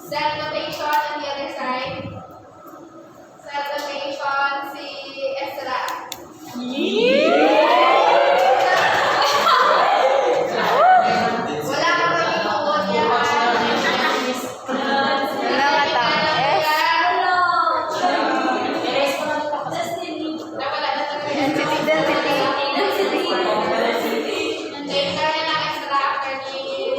S1: Cell notation on the other side. Cell notation si Ezra. Wala ka ba yung uod yan? Wala ka tang S. Wala na talaga yung density. Hindi, kaya lang extra after ni...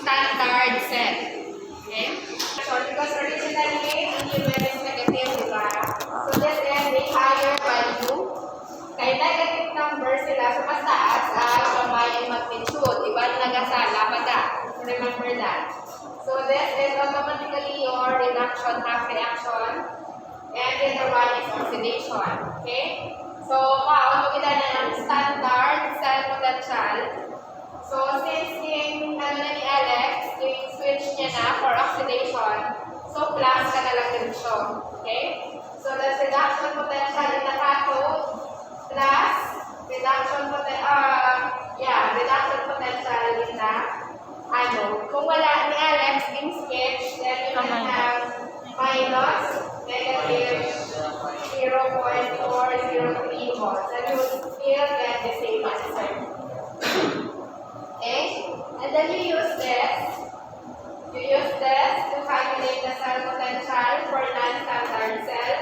S1: Standard set. Okay? So, because originally, ang given is negative, diba? So, this is a higher value. Kaya negative number sila, so mas taas ang may magnitude. Diba? Nagasala pa da. Remember that. So, this is automatically your reduction half reaction. And the other one is oxidation. Okay? So, kita na ng standard cell potential. So, since yung ni Alex, yung switch niya na for oxidation, so plus ka na lang din siya. Okay? So, that's reduction potential in the cathode plus reduction potential in the anode. Kung wala ni Alex yung switch, then you can have minus negative 0.403 volts. And you will still get the same answer. Okay? And then you use this. To calculate the cell potential for non-standard cell.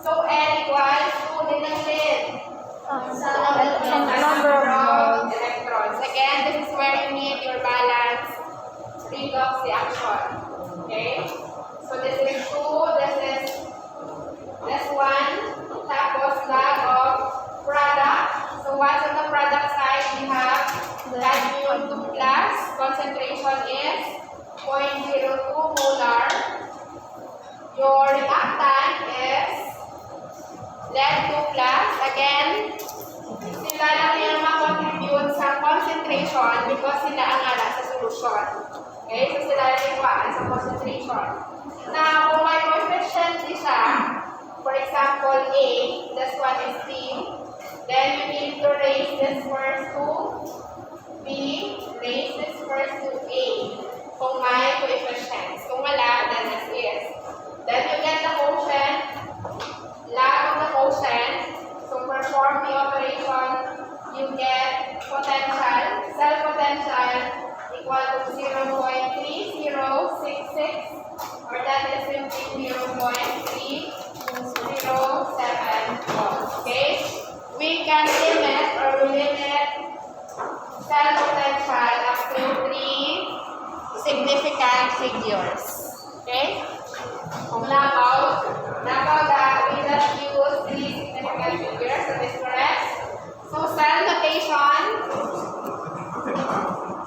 S1: So N equals 2 din ang din. Number of electrons. Again, this is where you need your balance redox reaction. Okay? So this is 2, this 1, tapos log of product. So what's on the product side? We have cadmium 2 plus, concentration is 0.02 molar. Your reactant is lead 2 plus. Again, sila lang yung ma-contribute sa concentration because sila ang ala sa solution. Okay? So sila lang yung sa concentration. Now, kung may coefficient siya, for example, A, this one is C, then you need to raise this first to B, raise this first to A. Kung may coefficients. Kung wala, then this is. Then you get the quotient, log of the quotient. So perform the operation, you get potential, cell potential equal to 0.3066, or that is simply 0.3074.
S2: figures. Okay?
S1: Now that we just use three significant figures, that is correct. So cell notation.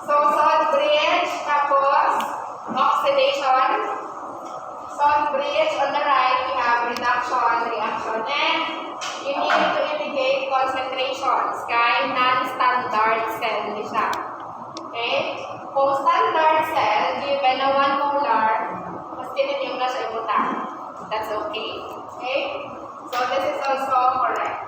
S1: So salt bridge, tapos oxidation. Salt bridge on the right, we have reduction, reaction, and you need to indicate concentrations. Kaya non-standard cell ni siya. Okay? Kung standard cell, given na 1 molar, mas tinitiyong na siya ibutan. That's okay. Okay? So this is also correct.